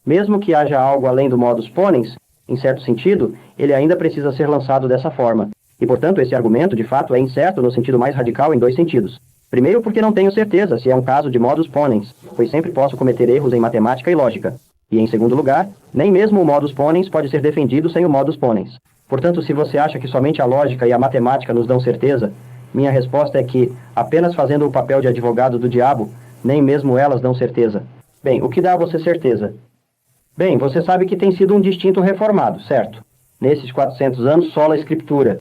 Mesmo que haja algo além do modus ponens, em certo sentido, ele ainda precisa ser lançado dessa forma. E, portanto, esse argumento, de fato, é incerto no sentido mais radical em dois sentidos. Primeiro, porque não tenho certeza se é um caso de modus ponens, pois sempre posso cometer erros em matemática e lógica. E, em segundo lugar, nem mesmo o modus ponens pode ser defendido sem o modus ponens. Portanto, se você acha que somente a lógica e a matemática nos dão certeza, minha resposta é que, apenas fazendo o papel de advogado do diabo, nem mesmo elas dão certeza. Bem, o que dá a você certeza? Bem, você sabe que tem sido um distinto reformado, certo? Nesses 400 anos, sola a escritura.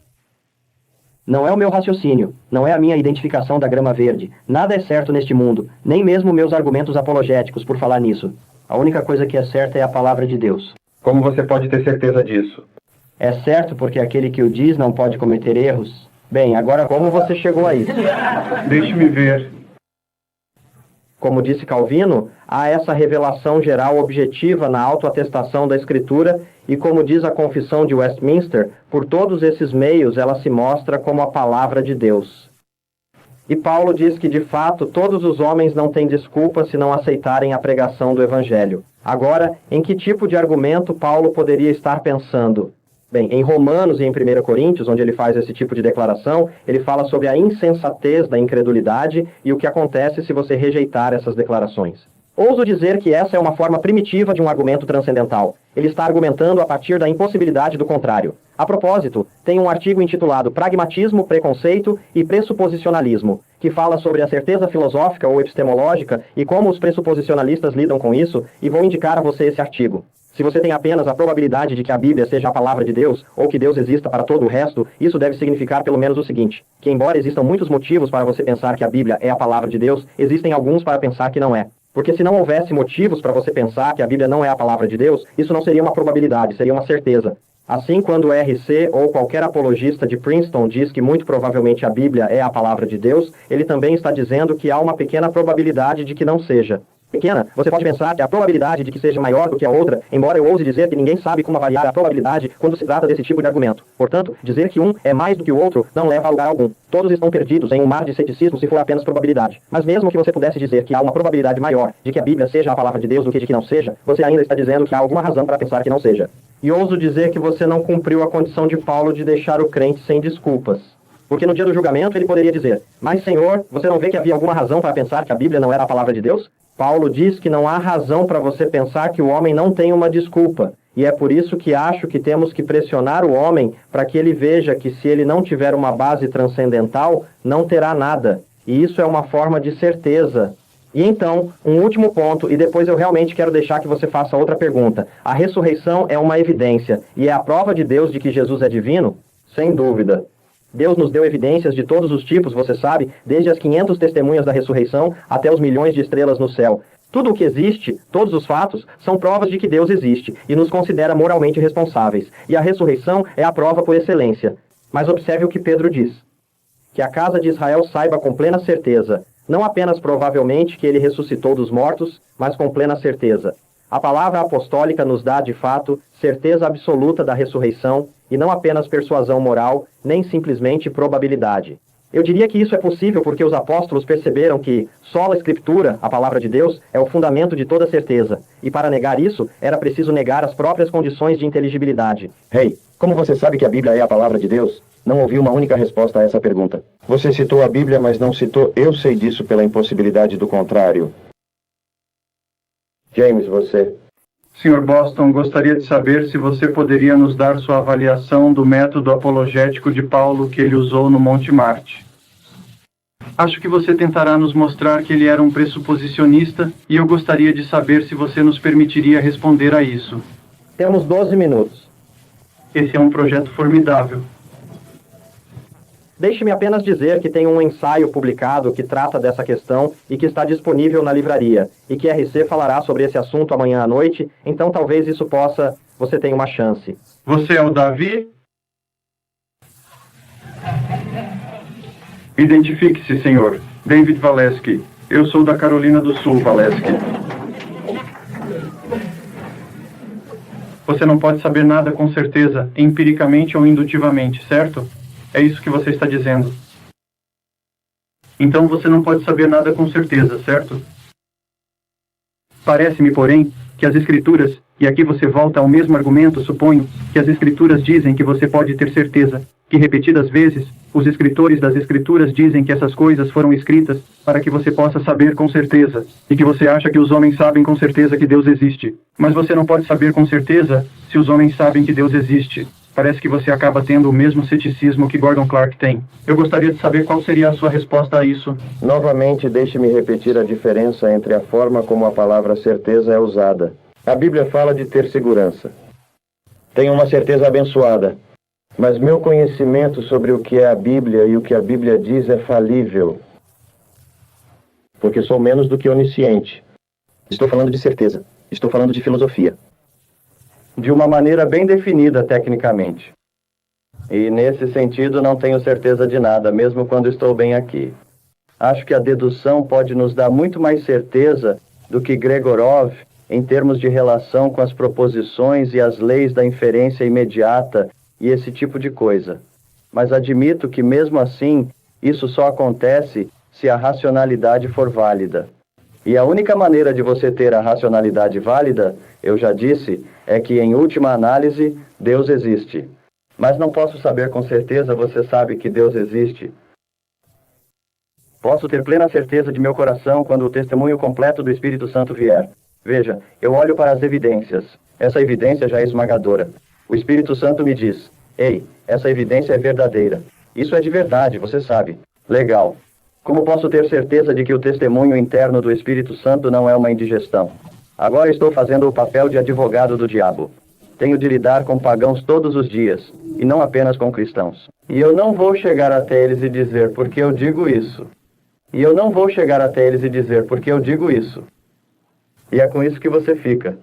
Não é o meu raciocínio, não é a minha identificação da grama verde. Nada é certo neste mundo, nem mesmo meus argumentos apologéticos por falar nisso. A única coisa que é certa é a palavra de Deus. Como você pode ter certeza disso? É certo porque aquele que o diz não pode cometer erros? Bem, agora como você chegou a isso? Deixe-me ver. Como disse Calvino, há essa revelação geral objetiva na autoatestação da Escritura e, como diz a Confissão de Westminster, por todos esses meios ela se mostra como a palavra de Deus. E Paulo diz que, de fato, todos os homens não têm desculpa se não aceitarem a pregação do Evangelho. Agora, em que tipo de argumento Paulo poderia estar pensando? Bem, em Romanos e em 1 Coríntios, onde ele faz esse tipo de declaração, ele fala sobre a insensatez da incredulidade e o que acontece se você rejeitar essas declarações. Ouso dizer que essa é uma forma primitiva de um argumento transcendental. Ele está argumentando a partir da impossibilidade do contrário. A propósito, tem um artigo intitulado Pragmatismo, Preconceito e Pressuposicionalismo, que fala sobre a certeza filosófica ou epistemológica e como os pressuposicionalistas lidam com isso, e vou indicar a você esse artigo. Se você tem apenas a probabilidade de que a Bíblia seja a palavra de Deus, ou que Deus exista para todo o resto, isso deve significar pelo menos o seguinte, que embora existam muitos motivos para você pensar que a Bíblia é a palavra de Deus, existem alguns para pensar que não é. Porque se não houvesse motivos para você pensar que a Bíblia não é a palavra de Deus, isso não seria uma probabilidade, seria uma certeza. Assim, quando o RC ou qualquer apologista de Princeton diz que muito provavelmente a Bíblia é a palavra de Deus, ele também está dizendo que há uma pequena probabilidade de que não seja. Pequena, você pode pensar que a probabilidade de que seja maior do que a outra, embora eu ouse dizer que ninguém sabe como avaliar a probabilidade quando se trata desse tipo de argumento. Portanto, dizer que um é mais do que o outro não leva a lugar algum. Todos estão perdidos em um mar de ceticismo se for apenas probabilidade. Mas mesmo que você pudesse dizer que há uma probabilidade maior de que a Bíblia seja a palavra de Deus do que de que não seja, você ainda está dizendo que há alguma razão para pensar que não seja. E ouso dizer que você não cumpriu a condição de Paulo de deixar o crente sem desculpas. Porque no dia do julgamento ele poderia dizer, mas Senhor, você não vê que havia alguma razão para pensar que a Bíblia não era a palavra de Deus? Paulo diz que não há razão para você pensar que o homem não tem uma desculpa. E é por isso que acho que temos que pressionar o homem para que ele veja que se ele não tiver uma base transcendental, não terá nada. E isso é uma forma de certeza. E então, um último ponto, e depois eu realmente quero deixar que você faça outra pergunta. A ressurreição é uma evidência, e é a prova de Deus de que Jesus é divino? Sem dúvida. Deus nos deu evidências de todos os tipos, você sabe, desde as 500 testemunhas da ressurreição até os milhões de estrelas no céu. Tudo o que existe, todos os fatos, são provas de que Deus existe e nos considera moralmente responsáveis. E a ressurreição é a prova por excelência. Mas observe o que Pedro diz. Que a casa de Israel saiba com plena certeza, não apenas provavelmente que ele ressuscitou dos mortos, mas com plena certeza. A palavra apostólica nos dá, de fato, certeza absoluta da ressurreição, e não apenas persuasão moral, nem simplesmente probabilidade. Eu diria que isso é possível porque os apóstolos perceberam que sola Escritura, a palavra de Deus, é o fundamento de toda certeza. E para negar isso, era preciso negar as próprias condições de inteligibilidade. Hey, como você sabe que a Bíblia é a palavra de Deus? Não ouvi uma única resposta a essa pergunta. Você citou a Bíblia, mas não citou eu sei disso pela impossibilidade do contrário. James, você... Sr. Boston, gostaria de saber se você poderia nos dar sua avaliação do método apologético de Paulo que ele usou no Monte Marte. Acho que você tentará nos mostrar que ele era um pressuposicionista e eu gostaria de saber se você nos permitiria responder a isso. Temos 12 minutos. Esse é um projeto formidável. Deixe-me apenas dizer que tem um ensaio publicado que trata dessa questão e que está disponível na livraria, e que RC falará sobre esse assunto amanhã à noite, então talvez isso possa... você tenha uma chance. Você é o Davi? Identifique-se, senhor. David Valesky. Eu sou da Carolina do Sul, Valesky. Você não pode saber nada com certeza, empiricamente ou indutivamente, certo? É isso que você está dizendo. Então você não pode saber nada com certeza, certo? Parece-me, porém, que as Escrituras, e aqui você volta ao mesmo argumento, suponho, que as Escrituras dizem que você pode ter certeza, que repetidas vezes, os escritores das Escrituras dizem que essas coisas foram escritas para que você possa saber com certeza, e que você acha que os homens sabem com certeza que Deus existe. Mas você não pode saber com certeza se os homens sabem que Deus existe. Parece que você acaba tendo o mesmo ceticismo que Gordon Clark tem. Eu gostaria de saber qual seria a sua resposta a isso. Novamente, deixe-me repetir a diferença entre a forma como a palavra certeza é usada. A Bíblia fala de ter segurança. Tenho uma certeza abençoada, mas meu conhecimento sobre o que é a Bíblia e o que a Bíblia diz é falível, porque sou menos do que onisciente. Estou falando de certeza. Estou falando de filosofia. De uma maneira bem definida tecnicamente. E nesse sentido não tenho certeza de nada, mesmo quando estou bem aqui. Acho que a dedução pode nos dar muito mais certeza do que Gregorov em termos de relação com as proposições e as leis da inferência imediata e esse tipo de coisa. Mas admito que mesmo assim, isso só acontece se a racionalidade for válida. E a única maneira de você ter a racionalidade válida, eu já disse, é que, em última análise, Deus existe. Mas não posso saber com certeza, você sabe que Deus existe. Posso ter plena certeza de meu coração quando o testemunho completo do Espírito Santo vier. Veja, eu olho para as evidências. Essa evidência já é esmagadora. O Espírito Santo me diz: ei, essa evidência é verdadeira. Isso é de verdade, você sabe. Legal. Como posso ter certeza de que o testemunho interno do Espírito Santo não é uma indigestão? Agora estou fazendo o papel de advogado do diabo. Tenho de lidar com pagãos todos os dias, e não apenas com cristãos. E eu não vou chegar até eles e dizer porque eu digo isso. E eu não vou chegar até eles e dizer porque eu digo isso. E é com isso que você fica.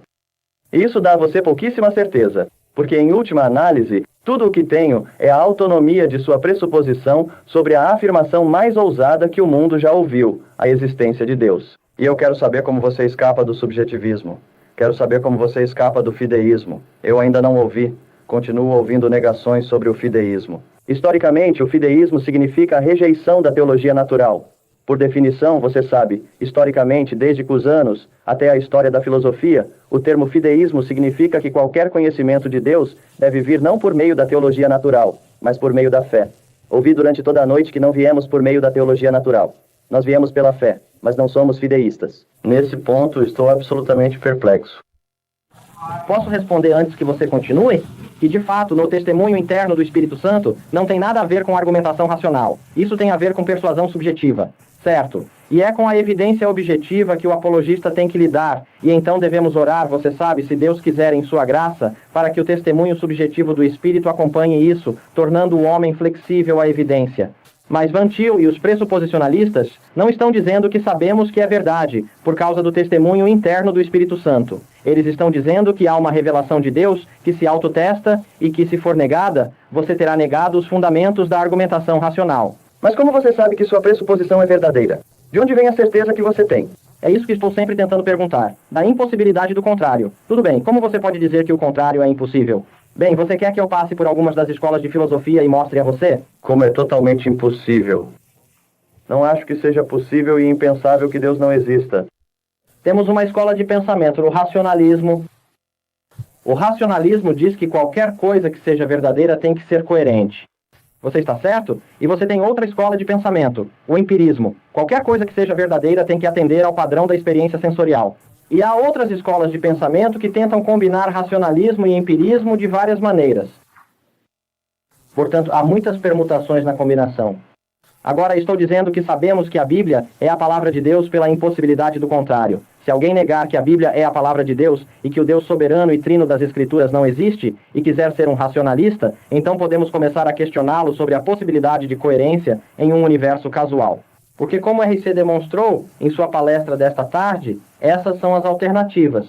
E isso dá a você pouquíssima certeza, porque em última análise, tudo o que tenho é a autonomia de sua pressuposição sobre a afirmação mais ousada que o mundo já ouviu, a existência de Deus. E eu quero saber como você escapa do subjetivismo. Quero saber como você escapa do fideísmo. Eu ainda não ouvi. Continuo ouvindo negações sobre o fideísmo. Historicamente, o fideísmo significa a rejeição da teologia natural. Por definição, você sabe, historicamente, desde Cusanos até a história da filosofia, o termo fideísmo significa que qualquer conhecimento de Deus deve vir não por meio da teologia natural, mas por meio da fé. Ouvi durante toda a noite que não viemos por meio da teologia natural. Nós viemos pela fé, mas não somos fideístas. Nesse ponto, estou absolutamente perplexo. Posso responder antes que você continue? Que, de fato, no testemunho interno do Espírito Santo, não tem nada a ver com argumentação racional. Isso tem a ver com persuasão subjetiva. Certo. E é com a evidência objetiva que o apologista tem que lidar. E então devemos orar, você sabe, se Deus quiser em sua graça, para que o testemunho subjetivo do Espírito acompanhe isso, tornando o homem flexível à evidência. Mas Van Til e os pressuposicionalistas não estão dizendo que sabemos que é verdade, por causa do testemunho interno do Espírito Santo. Eles estão dizendo que há uma revelação de Deus que se autotesta e que, se for negada, você terá negado os fundamentos da argumentação racional. Mas como você sabe que sua pressuposição é verdadeira? De onde vem a certeza que você tem? É isso que estou sempre tentando perguntar. Da impossibilidade do contrário. Tudo bem, como você pode dizer que o contrário é impossível? Bem, você quer que eu passe por algumas das escolas de filosofia e mostre a você? Como é totalmente impossível. Não acho que seja possível e impensável que Deus não exista. Temos uma escola de pensamento, o racionalismo. O racionalismo diz que qualquer coisa que seja verdadeira tem que ser coerente. Você está certo? E você tem outra escola de pensamento, o empirismo. Qualquer coisa que seja verdadeira tem que atender ao padrão da experiência sensorial. E há outras escolas de pensamento que tentam combinar racionalismo e empirismo de várias maneiras. Portanto, há muitas permutações na combinação. Agora, estou dizendo que sabemos que a Bíblia é a palavra de Deus pela impossibilidade do contrário. Se alguém negar que a Bíblia é a palavra de Deus e que o Deus soberano e trino das Escrituras não existe e quiser ser um racionalista, então podemos começar a questioná-lo sobre a possibilidade de coerência em um universo casual. Porque, como RC demonstrou em sua palestra desta tarde, essas são as alternativas.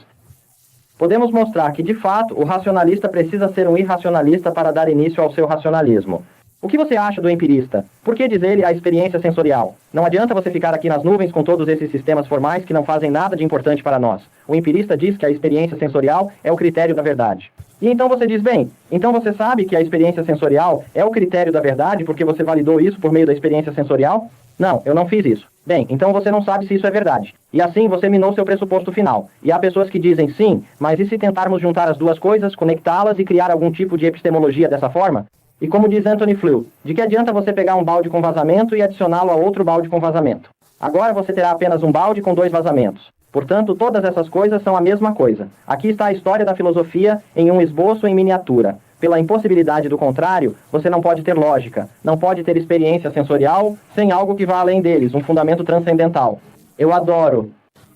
Podemos mostrar que, de fato, o racionalista precisa ser um irracionalista para dar início ao seu racionalismo. O que você acha do empirista? Por que diz ele a experiência sensorial? Não adianta você ficar aqui nas nuvens com todos esses sistemas formais que não fazem nada de importante para nós. O empirista diz que a experiência sensorial é o critério da verdade. E então você diz, bem, então você sabe que a experiência sensorial é o critério da verdade porque você validou isso por meio da experiência sensorial? Não, eu não fiz isso. Bem, então você não sabe se isso é verdade. E assim você minou seu pressuposto final. E há pessoas que dizem sim, mas e se tentarmos juntar as duas coisas, conectá-las e criar algum tipo de epistemologia dessa forma? E como diz Anthony Flew, de que adianta você pegar um balde com vazamento e adicioná-lo a outro balde com vazamento? Agora você terá apenas um balde com 2 vazamentos. Portanto, todas essas coisas são a mesma coisa. Aqui está a história da filosofia em um esboço em miniatura. Pela impossibilidade do contrário, você não pode ter lógica, não pode ter experiência sensorial sem algo que vá além deles, um fundamento transcendental. Eu adoro.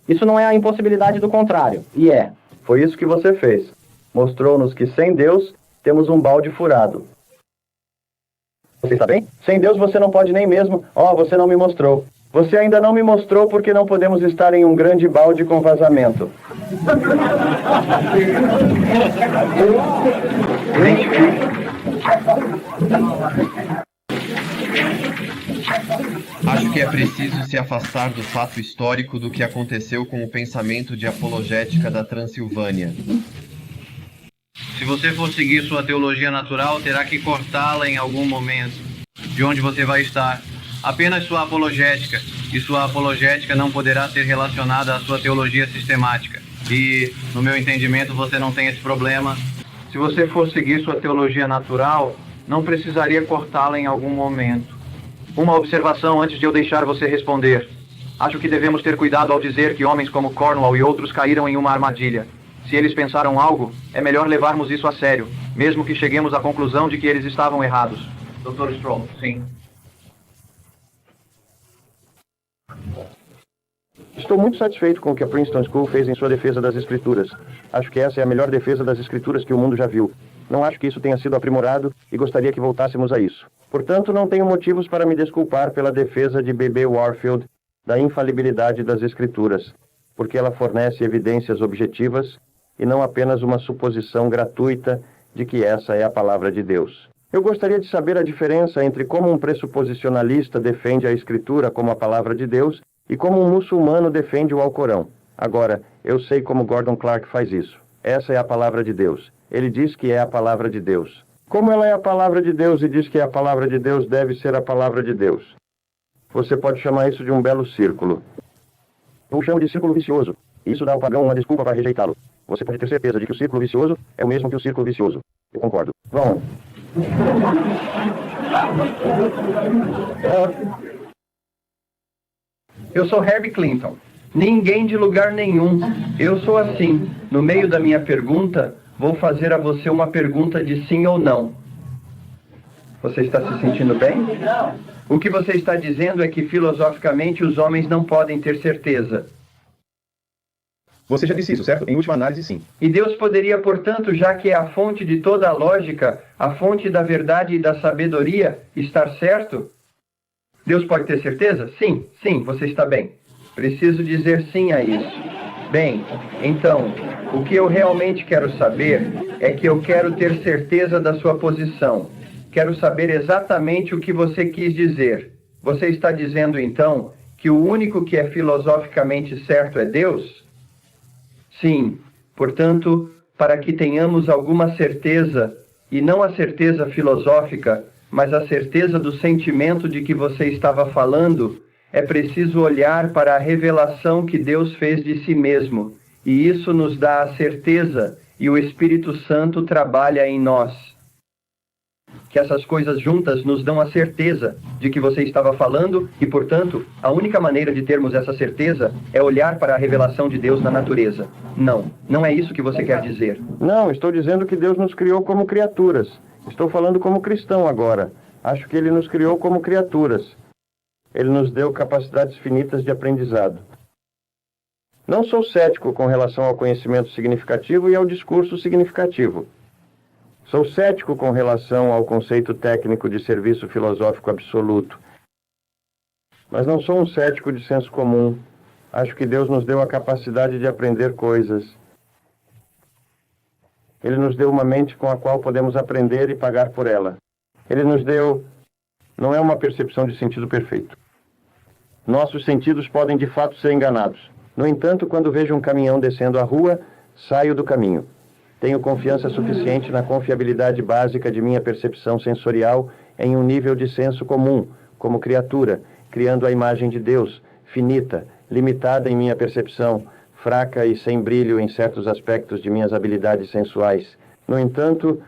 Isso não é a impossibilidade do contrário, e é. Foi isso que você fez. Mostrou-nos que sem Deus temos um balde furado. Você está bem? Sem Deus você não pode nem mesmo. Você não me mostrou. Você ainda não me mostrou porque não podemos estar em um grande balde com vazamento. Acho que é preciso se afastar do fato histórico do que aconteceu com o pensamento de apologética da Transilvânia. Se você for seguir sua teologia natural, terá que cortá-la em algum momento. De onde você vai estar? Apenas sua apologética. E sua apologética não poderá ser relacionada à sua teologia sistemática. E, no meu entendimento, você não tem esse problema. Se você for seguir sua teologia natural, não precisaria cortá-la em algum momento. Uma observação antes de eu deixar você responder. Acho que devemos ter cuidado ao dizer que homens como Cornwall e outros caíram em uma armadilha. Se eles pensaram algo, é melhor levarmos isso a sério, mesmo que cheguemos à conclusão de que eles estavam errados. Dr. Stroll, sim. Estou muito satisfeito com o que a Princeton School fez em sua defesa das Escrituras. Acho que essa é a melhor defesa das Escrituras que o mundo já viu. Não acho que isso tenha sido aprimorado e gostaria que voltássemos a isso. Portanto, não tenho motivos para me desculpar pela defesa de B.B. Warfield da infalibilidade das Escrituras, porque ela fornece evidências objetivas e não apenas uma suposição gratuita de que essa é a palavra de Deus. Eu gostaria de saber a diferença entre como um pressuposicionalista defende a Escritura como a palavra de Deus e como um muçulmano defende o Alcorão. Agora, eu sei como Gordon Clark faz isso. Essa é a palavra de Deus. Ele diz que é a palavra de Deus. Como ela é a palavra de Deus e diz que é a palavra de Deus, deve ser a palavra de Deus. Você pode chamar isso de um belo círculo. Eu chamo de círculo vicioso. Isso dá ao pagão uma desculpa para rejeitá-lo. Você pode ter certeza de que o círculo vicioso é o mesmo que o círculo vicioso. Eu concordo. Vão. Eu sou Herbie Clinton. Ninguém de lugar nenhum. Eu sou assim. No meio da minha pergunta, vou fazer a você uma pergunta de sim ou não. Você está se sentindo bem? O que você está dizendo é que filosoficamente os homens não podem ter certeza. Você já disse isso, certo? Em última análise, sim. E Deus poderia, portanto, já que é a fonte de toda a lógica, a fonte da verdade e da sabedoria, estar certo? Deus pode ter certeza? Sim, sim, você está bem. Preciso dizer sim a isso. Bem, então, o que eu realmente quero saber é que eu quero ter certeza da sua posição. Quero saber exatamente o que você quis dizer. Você está dizendo, então, que o único que é filosoficamente certo é Deus? Sim. Portanto, para que tenhamos alguma certeza, e não a certeza filosófica, mas a certeza do sentimento de que você estava falando, é preciso olhar para a revelação que Deus fez de si mesmo. E isso nos dá a certeza, e o Espírito Santo trabalha em nós. Que essas coisas juntas nos dão a certeza de que você estava falando e, portanto, a única maneira de termos essa certeza é olhar para a revelação de Deus na natureza. Não, não é isso que você quer dizer. Não, estou dizendo que Deus nos criou como criaturas. Estou falando como cristão agora. Acho que Ele nos criou como criaturas. Ele nos deu capacidades finitas de aprendizado. Não sou cético com relação ao conhecimento significativo e ao discurso significativo. Sou cético com relação ao conceito técnico de serviço filosófico absoluto. Mas não sou um cético de senso comum. Acho que Deus nos deu a capacidade de aprender coisas. Ele nos deu uma mente com a qual podemos aprender e pagar por ela. Ele nos deu... Não é uma percepção de sentido perfeito. Nossos sentidos podem de fato ser enganados. No entanto, quando vejo um caminhão descendo a rua, saio do caminho. Tenho confiança suficiente na confiabilidade básica de minha percepção sensorial em um nível de senso comum, como criatura, criando a imagem de Deus, finita, limitada em minha percepção, fraca e sem brilho em certos aspectos de minhas habilidades sensuais. No entanto,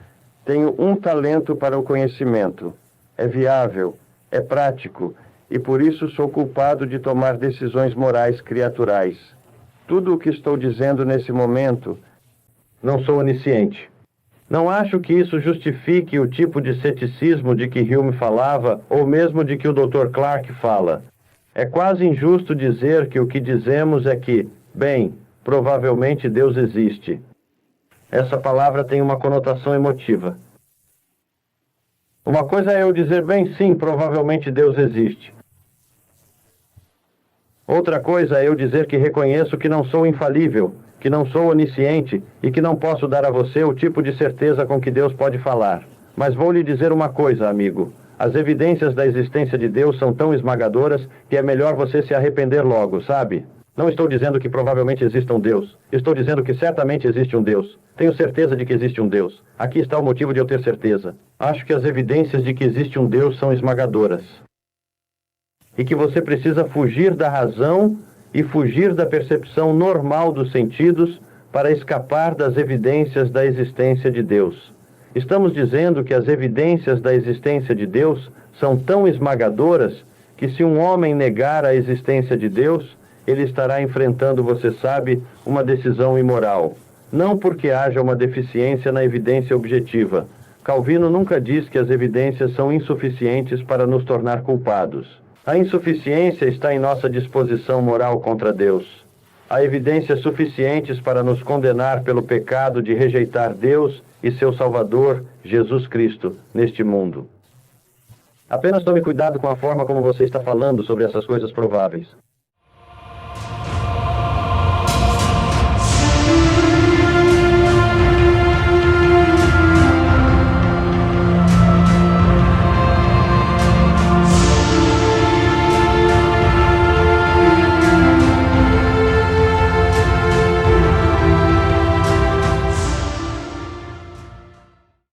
tenho um talento para o conhecimento. É viável, é prático, e por isso sou culpado de tomar decisões morais criaturais. Tudo o que estou dizendo nesse momento... Não sou onisciente. Não acho que isso justifique o tipo de ceticismo de que Hume falava, ou mesmo de que o Dr. Clark fala. É quase injusto dizer que o que dizemos é que, bem, provavelmente Deus existe. Essa palavra tem uma conotação emotiva. Uma coisa é eu dizer, bem, sim, provavelmente Deus existe. Outra coisa é eu dizer que reconheço que não sou infalível, que não sou onisciente e que não posso dar a você o tipo de certeza com que Deus pode falar. Mas vou lhe dizer uma coisa, amigo. As evidências da existência de Deus são tão esmagadoras que é melhor você se arrepender logo, sabe? Não estou dizendo que provavelmente exista um Deus. Estou dizendo que certamente existe um Deus. Tenho certeza de que existe um Deus. Aqui está o motivo de eu ter certeza. Acho que as evidências de que existe um Deus são esmagadoras. E que você precisa fugir da razão e fugir da percepção normal dos sentidos para escapar das evidências da existência de Deus. Estamos dizendo que as evidências da existência de Deus são tão esmagadoras que se um homem negar a existência de Deus, ele estará enfrentando, você sabe, uma decisão imoral. Não porque haja uma deficiência na evidência objetiva. Calvino nunca diz que as evidências são insuficientes para nos tornar culpados. A insuficiência está em nossa disposição moral contra Deus. Há evidências suficientes para nos condenar pelo pecado de rejeitar Deus e seu Salvador, Jesus Cristo, neste mundo. Apenas tome cuidado com a forma como você está falando sobre essas coisas prováveis.